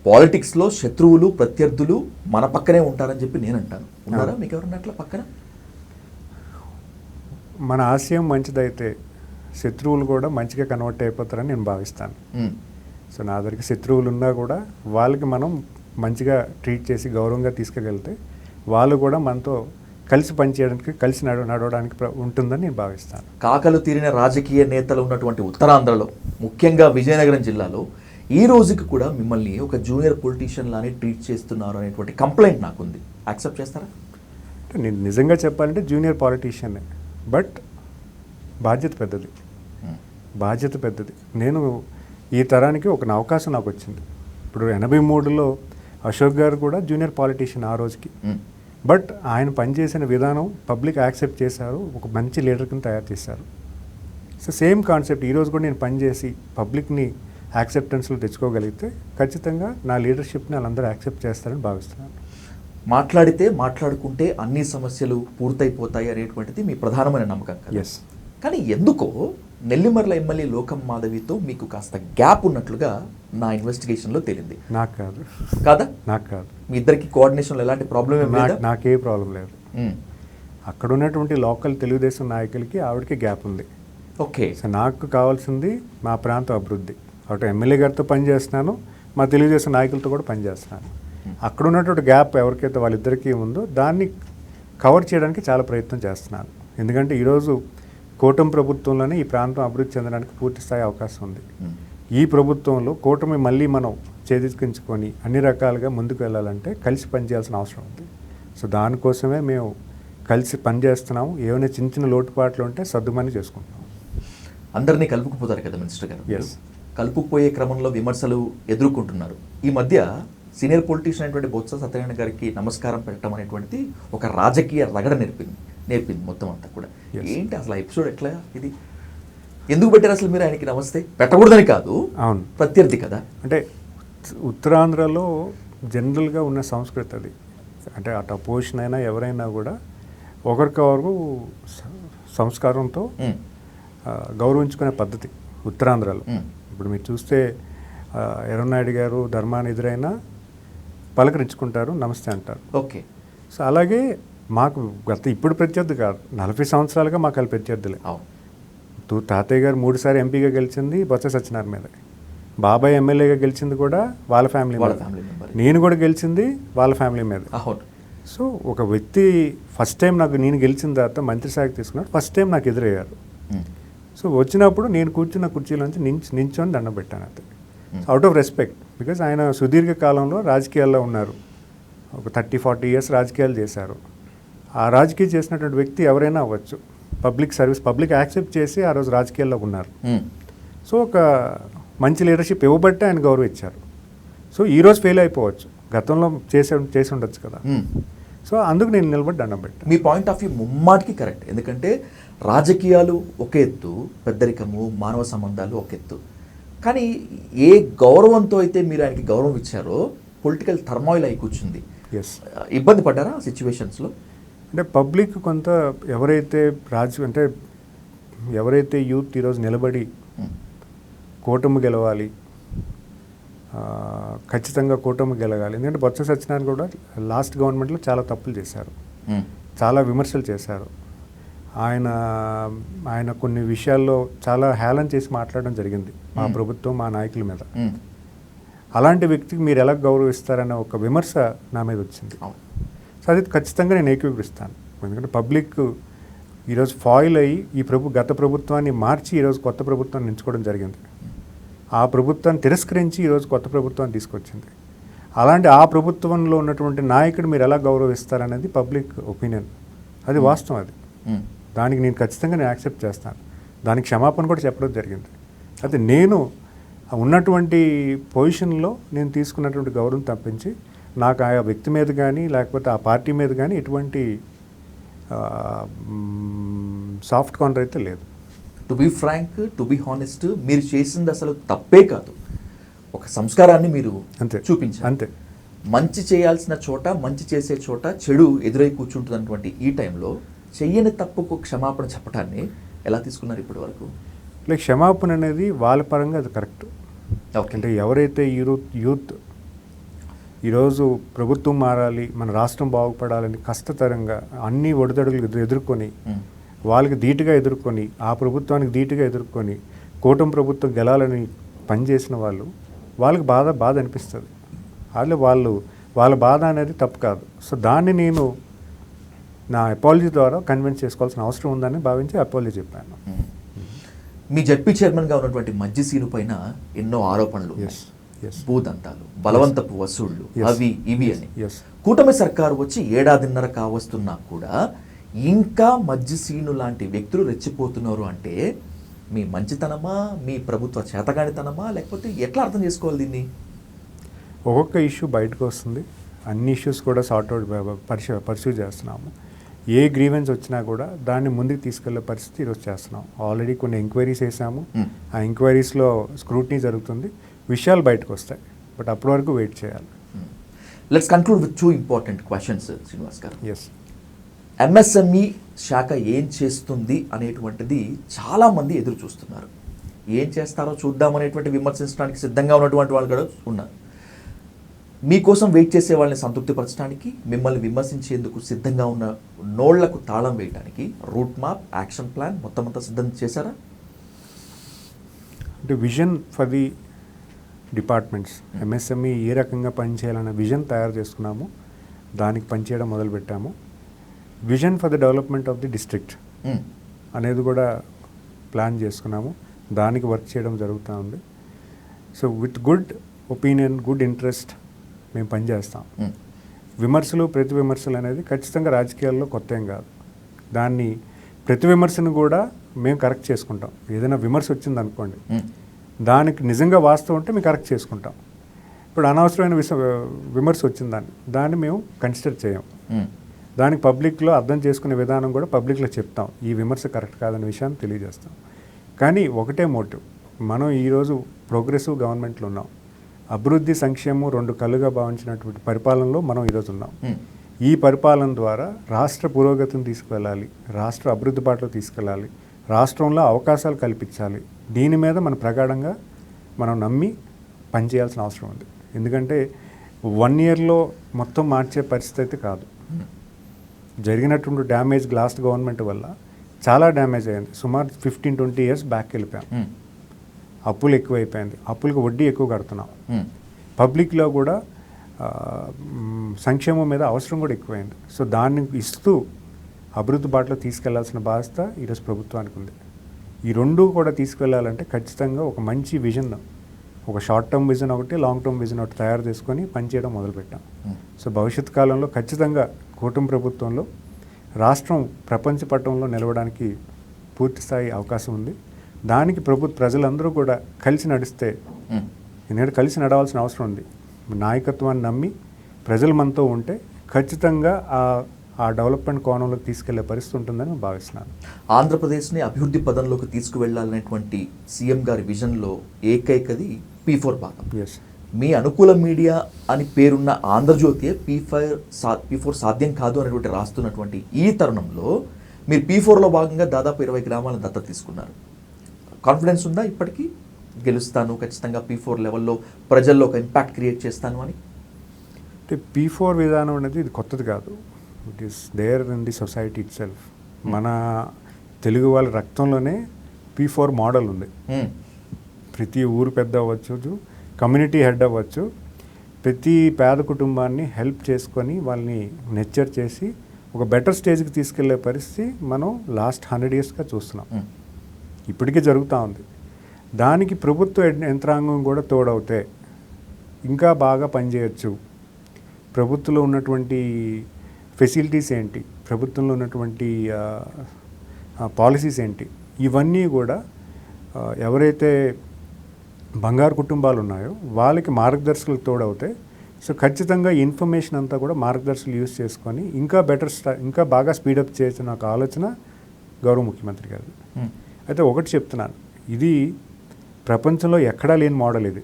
Speaker 1: పాలిటిక్స్లో శత్రువులు ప్రత్యర్థులు మన పక్కనే ఉంటారని చెప్పి నేను అంటాను. ఉన్నారా మీకు ఎవరన్నా అట్లా పక్కన?
Speaker 2: మన ఆశయం మంచిదైతే శత్రువులు కూడా మంచిగా కన్వర్ట్ అయిపోతారని నేను భావిస్తాను. సో నా దగ్గరికి శత్రువులు ఉన్నా కూడా వాళ్ళకి మనం మంచిగా ట్రీట్ చేసి గౌరవంగా తీసుకెళ్తే వాళ్ళు కూడా మనతో కలిసి పనిచేయడానికి, కలిసి నడవడానికి ఉంటుందని నేను భావిస్తాను.
Speaker 1: కాకలు తీరిన రాజకీయ నేతలు ఉన్నటువంటి ఉత్తరాంధ్రలో, ముఖ్యంగా విజయనగరం జిల్లాలో ఈ రోజుకి కూడా మిమ్మల్ని ఒక జూనియర్ పొలిటీషియన్ లానే ట్రీట్ చేస్తున్నారు అనేటువంటి కంప్లైంట్ నాకుంది. యాక్సెప్ట్ చేస్తారా?
Speaker 2: నేను నిజంగా చెప్పాలంటే జూనియర్ పాలిటీషియన్, బట్ బాధ్యత పెద్దది. నేను ఈ తరానికి ఒక అవకాశం నాకు వచ్చింది. ఇప్పుడు 83లో అశోక్ గారు కూడా జూనియర్ పాలిటీషియన్ ఆ రోజుకి, బట్ ఆయన పనిచేసిన విధానం పబ్లిక్ యాక్సెప్ట్ చేశారు, ఒక మంచి లీడర్ కింద తయారు చేశారు. సో సేమ్ కాన్సెప్ట్ ఈరోజు కూడా నేను పనిచేసి పబ్లిక్ని యాక్సెప్టెన్స్లో తెచ్చుకోగలిగితే ఖచ్చితంగా నా లీడర్షిప్ని వాళ్ళందరూ యాక్సెప్ట్ చేస్తారని భావిస్తున్నాను.
Speaker 1: మాట్లాడుకుంటే అన్ని సమస్యలు పూర్తయిపోతాయి అనేటువంటిది మీ ప్రధానమైన నమ్మకం కదా?
Speaker 2: ఎస్.
Speaker 1: కానీ ఎందుకో నెల్లిమర్ల ఎమ్మెల్యే లోకం మాధవితో మీకు కాస్త గ్యాప్ ఉన్నట్లుగా నా ఇన్వెస్టిగేషన్లో తేలింది.
Speaker 2: నాకు కాదు.
Speaker 1: మీ ఇద్దరికి కోఆర్డినేషన్లో ఎలాంటి ప్రాబ్లం?
Speaker 2: నాకే ప్రాబ్లం లేదు. అక్కడ ఉన్నటువంటి లోకల్ తెలుగుదేశం నాయకులకి ఆవిడకి గ్యాప్ ఉంది.
Speaker 1: ఓకే.
Speaker 2: సో నాకు కావాల్సింది మా ప్రాంత అభివృద్ధి. అటు ఎమ్మెల్యే గారితో పనిచేస్తున్నాను, మా తెలుగుదేశం నాయకులతో కూడా పనిచేస్తున్నాను. అక్కడ ఉన్నటువంటి గ్యాప్ ఎవరికైతే వాళ్ళిద్దరికీ ఉందో దాన్ని కవర్ చేయడానికి చాలా ప్రయత్నం చేస్తున్నాను. ఎందుకంటే ఈరోజు కూటమి ప్రభుత్వంలోనే ఈ ప్రాంతం అభివృద్ధి చెందడానికి పూర్తి స్థాయి అవకాశం ఉంది. ఈ ప్రభుత్వంలో కూటమి మళ్ళీ మనం ఛేదించుకొని అన్ని రకాలుగా ముందుకు వెళ్ళాలంటే కలిసి పనిచేయాల్సిన అవసరం ఉంది. సో దానికోసమే మేము కలిసి పనిచేస్తున్నాము. ఏమైనా చిన్న చిన్న లోటుపాట్లు ఉంటే సర్దుమని చేసుకుంటున్నాం.
Speaker 1: అందరినీ కలుపుకుపోతారు కదా మినిస్టర్ గారు?
Speaker 2: ఎస్.
Speaker 1: కలుపుకుపోయే క్రమంలో విమర్శలు ఎదుర్కొంటున్నారు. ఈ మధ్య సీనియర్ పొలిటీషియన్ అయినటువంటి బొత్స సత్యనారాయణ గారికి నమస్కారం పెట్టడం అనేటువంటిది ఒక రాజకీయ రగడ నేర్పింది మొత్తం అంతా కూడా. ఏంటి అసలు ఆ ఎపిసోడ్ ఎట్లా? ఇది ఎందుకు పెట్టారు అసలు మీరు ఆయనకి నమస్తే? పెట్టకూడదని కాదు, అవును, ప్రత్యర్థి కదా.
Speaker 2: అంటే ఉత్తరాంధ్రలో జనరల్గా ఉన్న సంస్కృతి అది. అంటే అటు అపోజిషన్ అయినా ఎవరైనా కూడా ఒకరికొకరు సంస్కారంతో గౌరవించుకునే పద్ధతి ఉత్తరాంధ్రలో. ఇప్పుడు మీరు చూస్తే ఎర్రనాయుడు గారు ధర్మాన్ని ఎదురైనా పలకరించుకుంటారు, నమస్తే అంటారు.
Speaker 1: ఓకే.
Speaker 2: సో అలాగే మాకు ఇప్పుడు ప్రత్యర్థి కాదు, 40 సంవత్సరాలుగా మాకు వాళ్ళు ప్రత్యర్థులే. తాతయ్య గారు 3 సార్లు ఎంపీగా గెలిచింది బొత్స సత్యనారాయణ మీద, బాబాయ్ ఎమ్మెల్యేగా గెలిచింది కూడా వాళ్ళ ఫ్యామిలీ మీద, నేను కూడా గెలిచింది వాళ్ళ ఫ్యామిలీ మీద. సో ఒక వ్యక్తి ఫస్ట్ టైం నేను గెలిచిన తర్వాత మంత్రి శాఖ తీసుకున్నాడు, ఫస్ట్ టైం నాకు ఎదురయ్యారు. సో వచ్చినప్పుడు నేను కూర్చున్న కుర్చీలోంచి నించొని దండం పెట్టాను. అంతే, అవుట్ ఆఫ్ రెస్పెక్ట్. బికాజ్ ఆయన సుదీర్ఘ కాలంలో రాజకీయాల్లో ఉన్నారు, ఒక 30-40 ఇయర్స్ రాజకీయాలు చేశారు. ఆ రాజకీయం చేసినటువంటి వ్యక్తి ఎవరైనా అవ్వచ్చు, పబ్లిక్ సర్వీస్, పబ్లిక్ యాక్సెప్ట్ చేసి ఆ రోజు రాజకీయాల్లో ఉన్నారు. సో ఒక మంచి లీడర్షిప్ ఇవ్వబట్టే ఆయన గౌరవం ఇచ్చారు. సో ఈరోజు ఫెయిల్ అయిపోవచ్చు, గతంలో చేసి ఉండొచ్చు కదా. సో అందుకు నేను నిలబడి దండం పెట్టాను.
Speaker 1: మీ పాయింట్ ఆఫ్ వ్యూ ముమ్మాటికి కరెక్ట్. ఎందుకంటే రాజకీయాలు ఒక ఎత్తు, పెద్దరికము, మానవ సంబంధాలు ఒక ఎత్తు. కానీ ఏ గౌరవంతో అయితే మీరు ఆయనకి గౌరవం ఇచ్చారో పొలిటికల్ టర్మాయిల్ అయి కూర్చుంది. ఇబ్బంది పడ్డారా సిచ్యువేషన్స్లో?
Speaker 2: అంటే పబ్లిక్ కొంత ఎవరైతే యూత్ ఈరోజు నిలబడి కూటమి గెలవాలి, ఖచ్చితంగా కూటమి గెలగాలి. ఎందుకంటే బొత్స సత్యనారాయణ కూడా లాస్ట్ గవర్నమెంట్లో చాలా తప్పులు చేశారు, చాలా విమర్శలు చేశారు. ఆయన కొన్ని విషయాల్లో చాలా హేళన చేసి మాట్లాడడం జరిగింది మా ప్రభుత్వం, మా నాయకుల మీద. అలాంటి వ్యక్తికి మీరు ఎలా గౌరవిస్తారన్న ఒక విమర్శ నా మీద వచ్చింది. సో అది ఖచ్చితంగా నేను ఏకీభవిస్తాను. ఎందుకంటే పబ్లిక్ ఈరోజు ఫాయిల్ అయ్యి గత ప్రభుత్వాన్ని మార్చి ఈరోజు కొత్త ప్రభుత్వాన్ని ఎంచుకోవడం జరిగింది. ఆ ప్రభుత్వాన్ని తిరస్కరించి ఈరోజు కొత్త ప్రభుత్వాన్ని తీసుకొచ్చింది. అలాంటి ఆ ప్రభుత్వంలో ఉన్నటువంటి నాయకుడు మీరు ఎలా గౌరవిస్తారనేది పబ్లిక్ ఒపీనియన్, అది వాస్తవం. అది దానికి నేను ఖచ్చితంగా యాక్సెప్ట్ చేస్తాను. దానికి క్షమాపణ కూడా చెప్పడం జరిగింది. అయితే నేను ఉన్నటువంటి పొజిషన్లో నేను తీసుకున్నటువంటి గౌరవం తప్పించి నాకు ఆ వ్యక్తి మీద కానీ లేకపోతే ఆ పార్టీ మీద కానీ ఎటువంటి సాఫ్ట్ కార్నర్ అయితే లేదు.
Speaker 1: To be frank, to be honest, మీరు చేసింది అసలు తప్పే కాదు. ఒక సంస్కారాన్ని మీరు
Speaker 2: అంతే
Speaker 1: చూపించారు.
Speaker 2: అంతే.
Speaker 1: మంచి చేయాల్సిన చోట, మంచి చేసే చోట చెడు ఎదురై కూర్చుంటున్నటువంటి ఈ టైంలో చెయ్యని తప్పుకు క్షమాపణ చెప్పడాన్ని ఎలా తీసుకున్నారు ఇప్పటి వరకు?
Speaker 2: లైక్ క్షమాపణ అనేది వాళ్ళ పరంగా అది కరెక్ట్. అంటే ఎవరైతే యూత్ ఈరోజు ప్రభుత్వం మారాలి, మన రాష్ట్రం బాగుపడాలని కష్టతరంగా అన్ని ఒడిదడుగులు ఎదుర్కొని వాళ్ళకి ధీటుగా ఎదుర్కొని ఆ ప్రభుత్వానికి ధీటుగా ఎదుర్కొని కూటమి ప్రభుత్వం గెలాలని పనిచేసిన వాళ్ళకి బాధ అనిపిస్తుంది. అదే వాళ్ళ బాధ అనేది తప్పు కాదు. సో దాన్ని నేను నా అపాలజీ ద్వారా కన్విన్స్ చేసుకోవాల్సిన అవసరం ఉందని భావించి అపాలజీ చెప్పాను.
Speaker 1: మీ జడ్పీ చైర్మన్గా ఉన్నటువంటి మధ్యసీను పైన ఎన్నో ఆరోపణలు, భూదంతాలు, బలవంతపు వసూళ్లు, అవి ఇవి అని. కూటమి సర్కారు వచ్చి 1.5 ఏడాది కావస్తున్నా కూడా ఇంకా మధ్యసీను లాంటి వ్యక్తులు రెచ్చిపోతున్నారు అంటే మీ మంచితనమా, మీ ప్రభుత్వ చేతగానితనమా, లేకపోతే ఎట్లా అర్థం చేసుకోవాలి దీన్ని?
Speaker 2: ఒక్కొక్క ఇష్యూ బయటకు వస్తుంది. అన్ని ఇష్యూస్ కూడా సార్ట్అవుట్ పర్సూ చేస్తున్నాము. ఏ గ్రీవెన్స్ వచ్చినా కూడా దాన్ని ముందుకు తీసుకెళ్లే పరిస్థితి ఈరోజు చేస్తున్నాం. ఆల్రెడీ కొన్ని ఎంక్వైరీస్ వేసాము. ఆ ఎంక్వైరీస్లో స్క్రూటినీ జరుగుతుంది, విషయాలు బయటకు వస్తాయి. బట్ అప్పటి వరకు వెయిట్ చేయాలి.
Speaker 1: Let's conclude with 2 important questions Srinivas garu.
Speaker 2: Yes,
Speaker 1: MSME శాఖ ఏం చేస్తుంది అనేటువంటిది చాలామంది ఎదురు చూస్తున్నారు. ఏం చేస్తారో చూద్దామనేటువంటి విమర్శించడానికి సిద్ధంగా ఉన్నటువంటి వాళ్ళు కూడా ఉన్నారు. మీకోసం వెయిట్ చేసే వాళ్ళని సంతృప్తిపరచడానికి, మిమ్మల్ని విమర్శించేందుకు సిద్ధంగా ఉన్న నోళ్లకు తాళం వేయడానికి రూట్ మ్యాప్, యాక్షన్ ప్లాన్ మొత్తం అంతా సిద్ధం చేశారా?
Speaker 2: అంటే vision for the departments, MSME ఏ రకంగా పనిచేయాలన్న విజన్ తయారు చేసుకున్నాము. దానికి పనిచేయడం మొదలుపెట్టాము. Vision for the development of the district అనేది కూడా ప్లాన్ చేసుకున్నాము. దానికి వర్క్ చేయడం జరుగుతూ ఉంది. So with good opinion, good interest మేము పనిచేస్తాం. ప్రతి విమర్శలు అనేది ఖచ్చితంగా రాజకీయాల్లో కొత్త ఏం కాదు. దాన్ని ప్రతి విమర్శను కూడా మేము కరెక్ట్ చేసుకుంటాం. ఏదైనా విమర్శ వచ్చింది అనుకోండి, దానికి నిజంగా వాస్తవం ఉంటే మేము కరెక్ట్ చేసుకుంటాం. ఇప్పుడు అనవసరమైన విమర్శ వచ్చింది, దాన్ని మేము కన్సిడర్ చేయం. దానికి పబ్లిక్లో అర్థం చేసుకునే విధానం కూడా పబ్లిక్లో చెప్తాం. ఈ విమర్శ కరెక్ట్ కాదనే విషయాన్ని తెలియజేస్తాం. కానీ ఒకటే మోటివ్, మనం ఈరోజు ప్రోగ్రెసివ్ గవర్నమెంట్లో ఉన్నాం. అభివృద్ధి, సంక్షేమం 2 కళ్ళుగా భావించినటువంటి పరిపాలనలో మనం ఈరోజు ఉన్నాం. ఈ పరిపాలన ద్వారా రాష్ట్ర పురోగతిని తీసుకువెళ్ళాలి, రాష్ట్ర అభివృద్ధి బాటలో తీసుకెళ్ళాలి, రాష్ట్రంలో అవకాశాలు కల్పించాలి. దీని మీద మన ప్రగాఢంగా మనం నమ్మి పనిచేయాల్సిన అవసరం ఉంది. ఎందుకంటే 1 ఇయర్లో మొత్తం మార్చే పరిస్థితి అయితే కాదు. జరిగినటువంటి డ్యామేజ్ లాస్ట్ గవర్నమెంట్ వల్ల చాలా డ్యామేజ్ అయింది. సుమారు 15-20 ఇయర్స్ బ్యాక్ వెళ్ళిపోయాం. అప్పులు ఎక్కువైపోయింది, అప్పులకు వడ్డీ ఎక్కువ కడుతున్నాం. పబ్లిక్లో కూడా సంక్షేమం మీద అవసరం కూడా ఎక్కువైంది. సో దాన్ని ఇస్తూ అభివృద్ధి బాటలో తీసుకెళ్లాల్సిన బాధ్యత ఈరోజు ప్రభుత్వానికి ఉంది. ఈ 2 కూడా తీసుకెళ్లాలంటే ఖచ్చితంగా ఒక మంచి విజన్, ఒక షార్ట్ టర్మ్ విజన్ ఒకటి, లాంగ్ టర్మ్ విజన్ ఒకటి తయారు చేసుకొని పనిచేయడం మొదలుపెట్టాం. సో భవిష్యత్ కాలంలో ఖచ్చితంగా కూటమి ప్రభుత్వంలో రాష్ట్రం ప్రపంచ పటంలో నిలవడానికి పూర్తి స్థాయి అవకాశం ఉంది. దానికి ప్రజలందరూ కూడా కలిసి నడిస్తే, ఎందుకంటే కలిసి నడవాల్సిన అవసరం ఉంది. నాయకత్వాన్ని నమ్మి ప్రజలు మనతో ఉంటే ఖచ్చితంగా ఆ డెవలప్మెంట్ కోణంలోకి తీసుకెళ్లే పరిస్థితి ఉంటుందని నేను భావిస్తున్నాను.
Speaker 1: ఆంధ్రప్రదేశ్ని అభివృద్ధి పదంలోకి తీసుకువెళ్లాలనేటువంటి సీఎం గారి విజన్లో ఏకైకది P4 భాగం. మీ అనుకూల మీడియా అని పేరున్న ఆంధ్రజ్యోతి P4 సాధ్యం కాదు అనేటువంటి రాస్తున్నటువంటి ఈ తరుణంలో మీరు P4లో భాగంగా దాదాపు 20 గ్రామాలను దత్తత తీసుకున్నారు. కాన్ఫిడెన్స్ ఉందా ఇప్పటికీ గెలుస్తాను, ఖచ్చితంగా P4 లెవెల్లో ప్రజల్లో ఒక ఇంపాక్ట్ క్రియేట్ చేస్తాను అని?
Speaker 2: అంటే P4 విధానం అనేది ఇది కొత్తది కాదు. It is there in the society itself. మన తెలుగు వాళ్ళ రక్తంలోనే P4 మోడల్ ఉంది. ప్రతి ఊరు పెద్ద అవ్వచ్చు, కమ్యూనిటీ హెడ్ అవ్వచ్చు, ప్రతి పేద కుటుంబాన్ని హెల్ప్ చేసుకొని వాళ్ళని నెచ్చర్ చేసి ఒక బెటర్ స్టేజ్కి తీసుకెళ్లే పరిస్థితి మనం లాస్ట్ 100 yearsగా చూస్తున్నాం. ఇప్పటికీ జరుగుతూ ఉంది. దానికి ప్రభుత్వ యంత్రాంగం కూడా తోడవుతే ఇంకా బాగా పనిచేయచ్చు. ప్రభుత్వంలో ఉన్నటువంటి ఫెసిలిటీస్ ఏంటి, ప్రభుత్వంలో ఉన్నటువంటి పాలసీస్ ఏంటి, ఇవన్నీ కూడా ఎవరైతే బంగారు కుటుంబాలు ఉన్నాయో వాళ్ళకి మార్గదర్శకులు తోడవుతాయి. సో ఖచ్చితంగా ఇన్ఫర్మేషన్ అంతా కూడా మార్గదర్శకులు యూజ్ చేసుకొని ఇంకా ఇంకా బాగా స్పీడప్ చేయొచ్చు ఒక ఆలోచన గౌరవ ముఖ్యమంత్రి గారు. అయితే ఒకటి చెప్తున్నాను, ఇది ప్రపంచంలో ఎక్కడా లేని మోడల్ ఇది.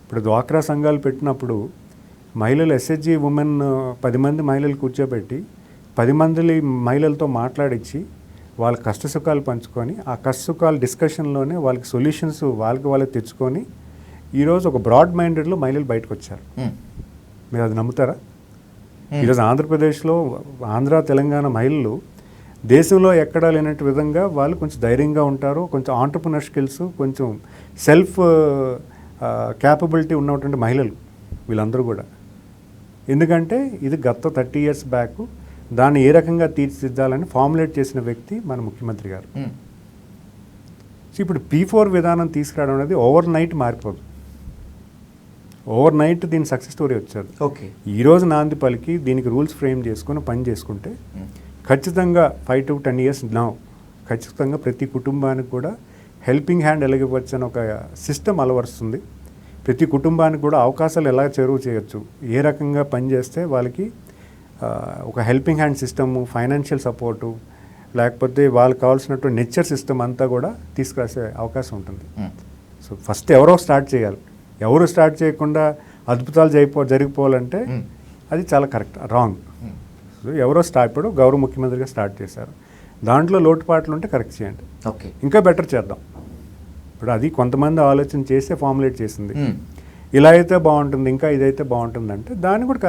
Speaker 2: ఇప్పుడు డ్వాక్రా సంఘాలు పెట్టినప్పుడు మహిళలు ఎస్హెచ్జి ఉమెన్ 10 మంది మహిళలు కూర్చోబెట్టి 10 మంది మహిళలతో మాట్లాడించి వాళ్ళ కష్ట సుఖాలు పంచుకొని ఆ కష్ట సుఖాల డిస్కషన్లోనే వాళ్ళకి సొల్యూషన్స్ వాళ్ళకి తెచ్చుకొని ఈరోజు ఒక బ్రాడ్ మైండెడ్లో మహిళలు బయటకు వచ్చారు. మీరు అది నమ్ముతారా? ఈరోజు ఆంధ్రప్రదేశ్లో ఆంధ్ర తెలంగాణ మహిళలు దేశంలో ఎక్కడా లేనట్టు విధంగా వాళ్ళు కొంచెం ధైర్యంగా ఉంటారు, కొంచెం ఆంటర్ప్రినర్ స్కిల్స్, కొంచెం సెల్ఫ్ క్యాపబిలిటీ ఉన్నటువంటి మహిళలు వీళ్ళందరూ కూడా. ఎందుకంటే ఇది గత 30 years బ్యాక్ దాన్ని ఏ రకంగా తీర్చిదిద్దాలని ఫార్ములేట్ చేసిన వ్యక్తి మన ముఖ్యమంత్రి గారు. సో ఇప్పుడు P4 విధానం తీసుకురావడం అనేది ఓవర్ నైట్ మారిపోదు. ఓవర్ నైట్ దీని సక్సెస్ స్టోరీ వచ్చారు.
Speaker 1: ఓకే,
Speaker 2: ఈరోజు నాంది పలికి దీనికి రూల్స్ ఫ్రేమ్ చేసుకొని పని చేసుకుంటే ఖచ్చితంగా 5 to 10 years ఖచ్చితంగా ప్రతి కుటుంబానికి కూడా హెల్పింగ్ హ్యాండ్ ఎలాగివ్వచ్చు అని ఒక సిస్టమ్ అలవరుస్తుంది. ప్రతి కుటుంబానికి కూడా అవకాశాలు ఎలా చేరువ చేయొచ్చు, ఏ రకంగా పనిచేస్తే వాళ్ళకి ఒక helping hand system, financial support, లేకపోతే వాళ్ళకి కావాల్సినటువంటి నెచ్చర్ సిస్టమ్ అంతా కూడా తీసుకురాసే అవకాశం ఉంటుంది. సో ఫస్ట్ ఎవరో స్టార్ట్ చేయాలి. ఎవరు స్టార్ట్ చేయకుండా అద్భుతాలు జరిగిపోవాలంటే అది చాలా రాంగ్. సో ఎవరో ఇప్పుడు గౌరవ ముఖ్యమంత్రిగా స్టార్ట్ చేశారు. దాంట్లో లోటుపాట్లు ఉంటే కరెక్ట్ చేయండి.
Speaker 1: ఓకే,
Speaker 2: ఇంకా బెటర్ చేద్దాం. ఇప్పుడు అది కొంతమంది ఆలోచన చేసే ఫార్ములేట్ చేసింది. ఇలా అయితే బాగుంటుంది, ఇంకా ఇదైతే బాగుంటుంది అంటే దాన్ని కూడా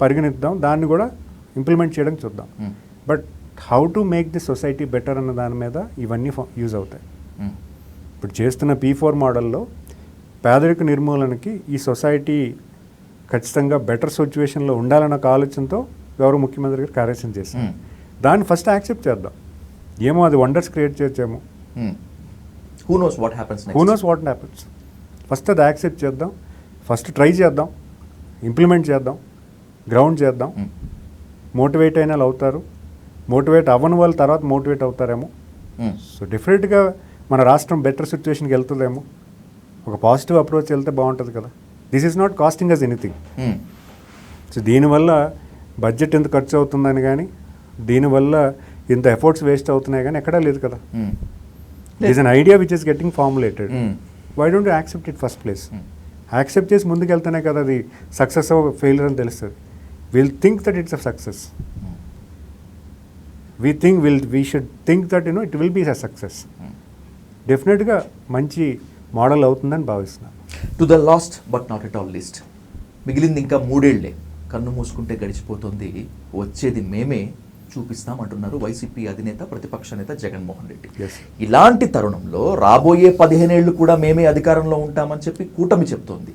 Speaker 2: పరిగణిద్దాం, దాన్ని కూడా ఇంప్లిమెంట్ చేయడం చూద్దాం. But how to make the society better అన్న దాని మీద ఇవన్నీ యూజ్ అవుతాయి. ఇప్పుడు చేస్తున్న P4 మోడల్లో పేదరిక నిర్మూలనకి ఈ సొసైటీ ఖచ్చితంగా బెటర్ సిచ్యువేషన్లో ఉండాలన్న ఒక ఆలోచనతో గౌరవ ముఖ్యమంత్రి గారు కార్యాచరణ చేశారు. దాన్ని ఫస్ట్ యాక్సెప్ట్ చేద్దాం. ఏమో అది వండర్స్ క్రియేట్ చేయొచ్చేమో.
Speaker 1: Who knows what happens.
Speaker 2: First అది యాక్సెప్ట్ చేద్దాం, ఫస్ట్ ట్రై చేద్దాం, ఇంప్లిమెంట్ చేద్దాం, గ్రౌండ్ చేద్దాం. మోటివేట్ అయిన వాళ్ళు అవుతారు, మోటివేట్ అవ్వని వాళ్ళు తర్వాత మోటివేట్ అవుతారేమో. సో డెఫినెట్గా మన రాష్ట్రం బెటర్ సిచ్యువేషన్కి వెళ్తుందేమో. ఒక పాజిటివ్ అప్రోచ్ వెళ్తే బాగుంటుంది కదా. This is not costing us anything. సో దీనివల్ల బడ్జెట్ ఎంత ఖర్చు అవుతుందని కానీ, దీనివల్ల ఇంత ఎఫర్ట్స్ వేస్ట్ అవుతున్నాయి కానీ ఎక్కడా లేదు కదా. Is an idea which is getting formulated. Why don't you accept it first place? Accept చేసి ముందుకు వెళ్తేనే కదా అది సక్సెస్ ఫెయిల్యూర్ అని తెలుస్తుంది. Will think that it's a success. We should think that it will be a success. డెఫినెట్గా మంచి model అవుతుందని భావిస్తున్నాను.
Speaker 1: To the last but not at all least, మిగిలింది ఇంకా 3 ఏళ్లే. కన్ను మూసుకుంటే గడిచిపోతుంది, వచ్చేది మేమే చూపిస్తామంటున్నారు వైసీపీ అధినేత, ప్రతిపక్ష నేత జగన్మోహన్ రెడ్డి. ఇలాంటి తరుణంలో రాబోయే 15 ఏళ్ళు కూడా మేమే అధికారంలో ఉంటామని చెప్పి కూటమి చెప్తోంది.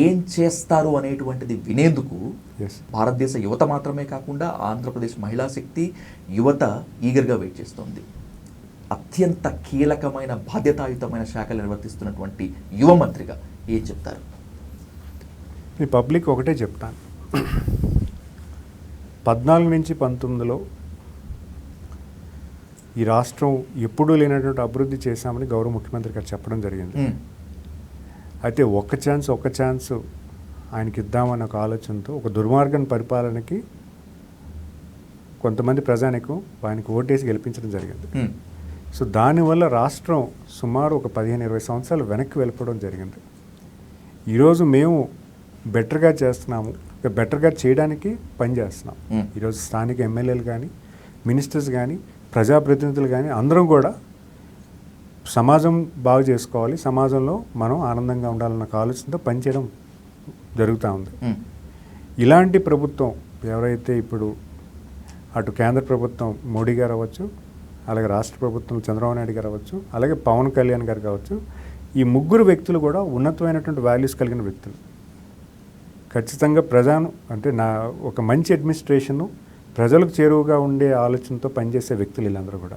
Speaker 1: ఏం చేస్తారు అనేటువంటిది వినేందుకు భారతదేశ యువత మాత్రమే కాకుండా ఆంధ్రప్రదేశ్ మహిళా శక్తి యువత ఈగర్గా వెయిట్ చేస్తోంది. అత్యంత కీలకమైన బాధ్యతాయుతమైన శాఖలు నిర్వర్తిస్తున్నటువంటి యువ మంత్రిగా ఏం చెప్తారు?
Speaker 2: ఈ పబ్లిక్ ఒకటే చెప్తాను, 14 నుంచి 19లో ఈ రాష్ట్రం ఎప్పుడూ లేనటువంటి అభివృద్ధి చేశామని గౌరవ ముఖ్యమంత్రి గారు చెప్పడం జరిగింది. అయితే ఒక్క ఛాన్స్ ఆయనకి ఇద్దామన్న ఒక ఆలోచనతో ఒక దుర్మార్గం పరిపాలనకి కొంతమంది ప్రజానికం ఆయనకు ఓటేసి గెలిపించడం జరిగింది. సో దానివల్ల రాష్ట్రం సుమారు ఒక 15-20 సంవత్సరాలు వెనక్కి వెళ్ళిపోవడం జరిగింది. ఈరోజు మేము బెటర్గా చేస్తున్నాము, బెటర్గా చేయడానికి పనిచేస్తున్నాం. ఈరోజు స్థానిక ఎమ్మెల్యేలు కానీ, మినిస్టర్స్ కానీ, ప్రజాప్రతినిధులు కానీ అందరం కూడా సమాజం బాగు చేసుకోవాలి, సమాజంలో మనం ఆనందంగా ఉండాలన్న ఆలోచనతో పనిచేయడం జరుగుతూ ఉంది. ఇలాంటి ప్రభుత్వం ఎవరైతే ఇప్పుడు అటు కేంద్ర ప్రభుత్వం మోడీ గారు అవ్వచ్చు, అలాగే రాష్ట్ర ప్రభుత్వం చంద్రబాబు నాయుడు గారు అవ్వచ్చు, అలాగే పవన్ కళ్యాణ్ గారు కావచ్చు, ఈ ముగ్గురు వ్యక్తులు కూడా ఉన్నతమైనటువంటి వాల్యూస్ కలిగిన వ్యక్తులు. ఖచ్చితంగా అంటే ఒక మంచి అడ్మినిస్ట్రేషను, ప్రజలకు చేరువుగా ఉండే ఆలోచనతో పనిచేసే వ్యక్తులు వీళ్ళందరూ కూడా.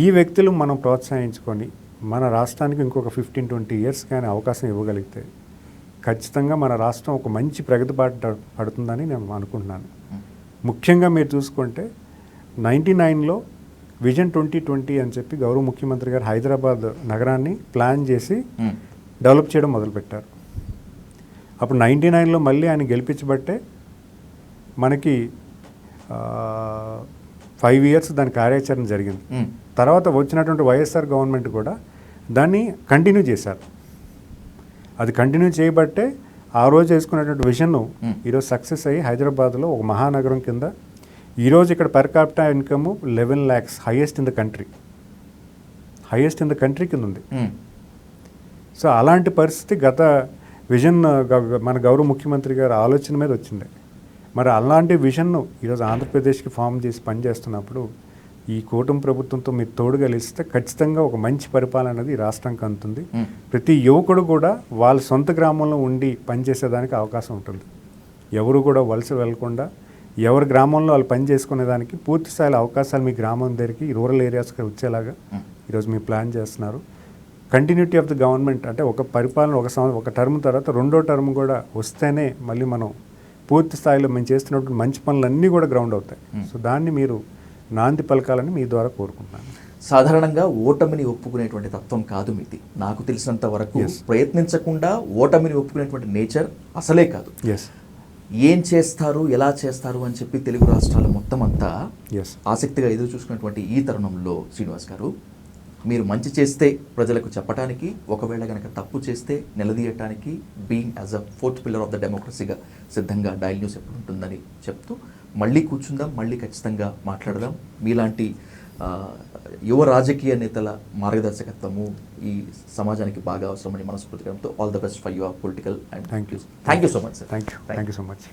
Speaker 2: ఈ వ్యక్తులు మనం ప్రోత్సహించుకొని మన రాష్ట్రానికి ఇంకొక 15-20 ఇయర్స్ కానీ అవకాశం ఇవ్వగలిగితే ఖచ్చితంగా మన రాష్ట్రం ఒక మంచి ప్రగతి బాట పడుతుందని నేను అనుకుంటున్నాను. ముఖ్యంగా మీరు చూసుకుంటే 99లో విజన్ 2020 అని చెప్పి గౌరవ ముఖ్యమంత్రి గారు హైదరాబాద్ నగరాన్ని ప్లాన్ చేసి డెవలప్ చేయడం మొదలుపెట్టారు. అప్పుడు 99లో మళ్ళీ ఆయన గెలిపించబట్టే మనకి 5 ఇయర్స్ దాని కార్యాచరణ జరిగింది. తర్వాత వచ్చినటువంటి వైఎస్ఆర్ గవర్నమెంట్ కూడా దాన్ని కంటిన్యూ చేశారు. అది కంటిన్యూ చేయబట్టే ఆ రోజు వేసుకున్నటువంటి విజన్ ఈరోజు సక్సెస్ అయ్యి హైదరాబాద్లో ఒక మహానగరం కింద ఈరోజు ఇక్కడ per capital income 11 lakhs, highest in the country కింద ఉంది. సో అలాంటి పరిస్థితి గత విజన్ మన గౌరవ ముఖ్యమంత్రి గారి ఆలోచన మీద వచ్చింది. మరి అలాంటి విజన్ను ఈరోజు ఆంధ్రప్రదేశ్కి ఫామ్ చేసి పనిచేస్తున్నప్పుడు ఈ కూటమి ప్రభుత్వంతో మీరు తోడుగా నిలిస్తే ఖచ్చితంగా ఒక మంచి పరిపాలన అనేది ఈ రాష్ట్రానికి అందుతుంది. ప్రతి యువకుడు కూడా వాళ్ళ సొంత గ్రామంలో ఉండి పనిచేసేదానికి అవకాశం ఉంటుంది. ఎవరు కూడా వలస వెళ్లకుండా ఎవరి గ్రామంలో వాళ్ళు పని చేసుకునేదానికి పూర్తి స్థాయిలో అవకాశాలు మీ గ్రామం దగ్గరికి రూరల్ ఏరియాస్కి వచ్చేలాగా ఈరోజు మీరు ప్లాన్ చేస్తున్నారు. కంటిన్యూటీ ఆఫ్ ద గవర్నమెంట్ అంటే ఒక పరిపాలన ఒక టర్మ్ తర్వాత రెండో టర్మ్ కూడా వస్తేనే మళ్ళీ మనం పూర్తి స్థాయిలో మేము చేస్తున్నటువంటి మంచి పనులన్నీ కూడా గ్రౌండ్ అవుతాయి. సో దాన్ని మీరు నాంది పలకాలని మీ ద్వారా కోరుకుంటున్నాను.
Speaker 1: సాధారణంగా ఓటమిని ఒప్పుకునేటువంటి తత్వం కాదు మీది. నాకు తెలిసినంత వరకు ప్రయత్నించకుండా ఓటమిని ఒప్పుకునేటువంటి నేచర్ అసలే కాదు. ఏం చేస్తారు, ఎలా చేస్తారు అని చెప్పి తెలుగు రాష్ట్రాల మొత్తం అంతా ఆసక్తిగా ఎదురు చూసుకున్నటువంటి ఈ తరుణంలో శ్రీనివాస్ గారు, మీరు మంచి చేస్తే ప్రజలకు చెప్పడానికి, ఒకవేళ కనుక తప్పు చేస్తే నిలదీయటానికి being as a 4th pillar of the డెమోక్రసీగా సిద్ధంగా డైల్ న్యూస్ ఎప్పుడు ఉంటుందని చెప్తూ మళ్ళీ కూర్చుందాం, మళ్ళీ ఖచ్చితంగా మాట్లాడదాం. మీలాంటి యువ రాజకీయ నేతల మార్గదర్శకత్వము ఈ సమాజానికి బాగా అవసరమని మనస్ఫూర్తిగా. All the best for your political and thank you so much sir.
Speaker 2: Thank you so much.